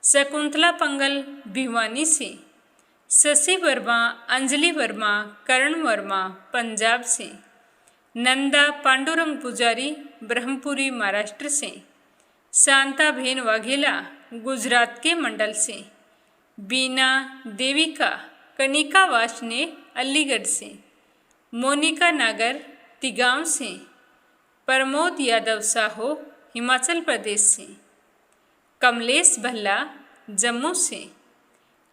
शकुंतला पंगल भिवानी से, शशि वर्मा अंजलि वर्मा करण वर्मा पंजाब से, नंदा पांडुरंग पुजारी ब्रह्मपुरी महाराष्ट्र से, शांता भेन वाघेला गुजरात के मंडल से, बीना देविका कनिका वाशने अलीगढ़ से, मोनिका नागर तिगांव से, प्रमोद यादव साहो हिमाचल प्रदेश से, कमलेश भल्ला जम्मू से,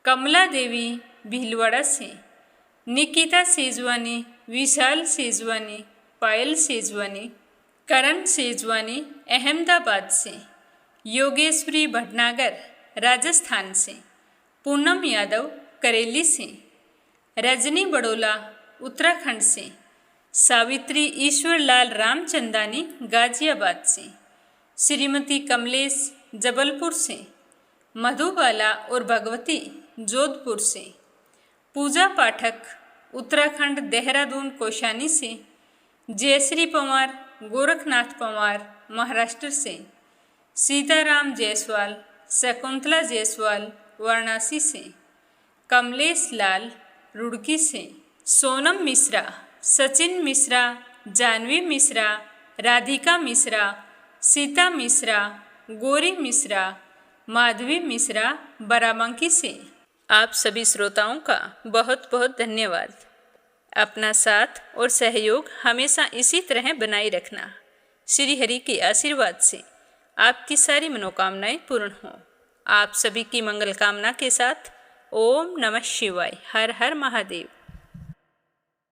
कमला देवी भीलवाड़ा से, निकिता सेजवानी विशाल सेजवानी पायल सेजवानी करण सेजवानी अहमदाबाद से, योगेश्वरी भटनागर राजस्थान से, पूनम यादव करेली से, रजनी बड़ोला उत्तराखंड से, सावित्री ईश्वरलाल रामचंदानी गाजियाबाद से, श्रीमती कमलेश जबलपुर से, मधुबाला और भगवती जोधपुर से, पूजा पाठक उत्तराखंड देहरादून कौशानी से, जयश्री पवार गोरखनाथ पवार महाराष्ट्र से, सीताराम जायसवाल शकुंतला जायसवाल वाराणसी से, कमलेश लाल रुड़की से, सोनम मिश्रा सचिन मिश्रा जानवी मिश्रा राधिका मिश्रा सीता मिश्रा गौरी मिश्रा माधवी मिश्रा बाराबंकी से। आप सभी श्रोताओं का बहुत बहुत धन्यवाद। अपना साथ और सहयोग हमेशा इसी तरह बनाए रखना। श्री हरि के आशीर्वाद से आपकी सारी मनोकामनाएं पूर्ण हों। आप सभी की मंगल कामना के साथ ओम नमः शिवाय। हर हर महादेव।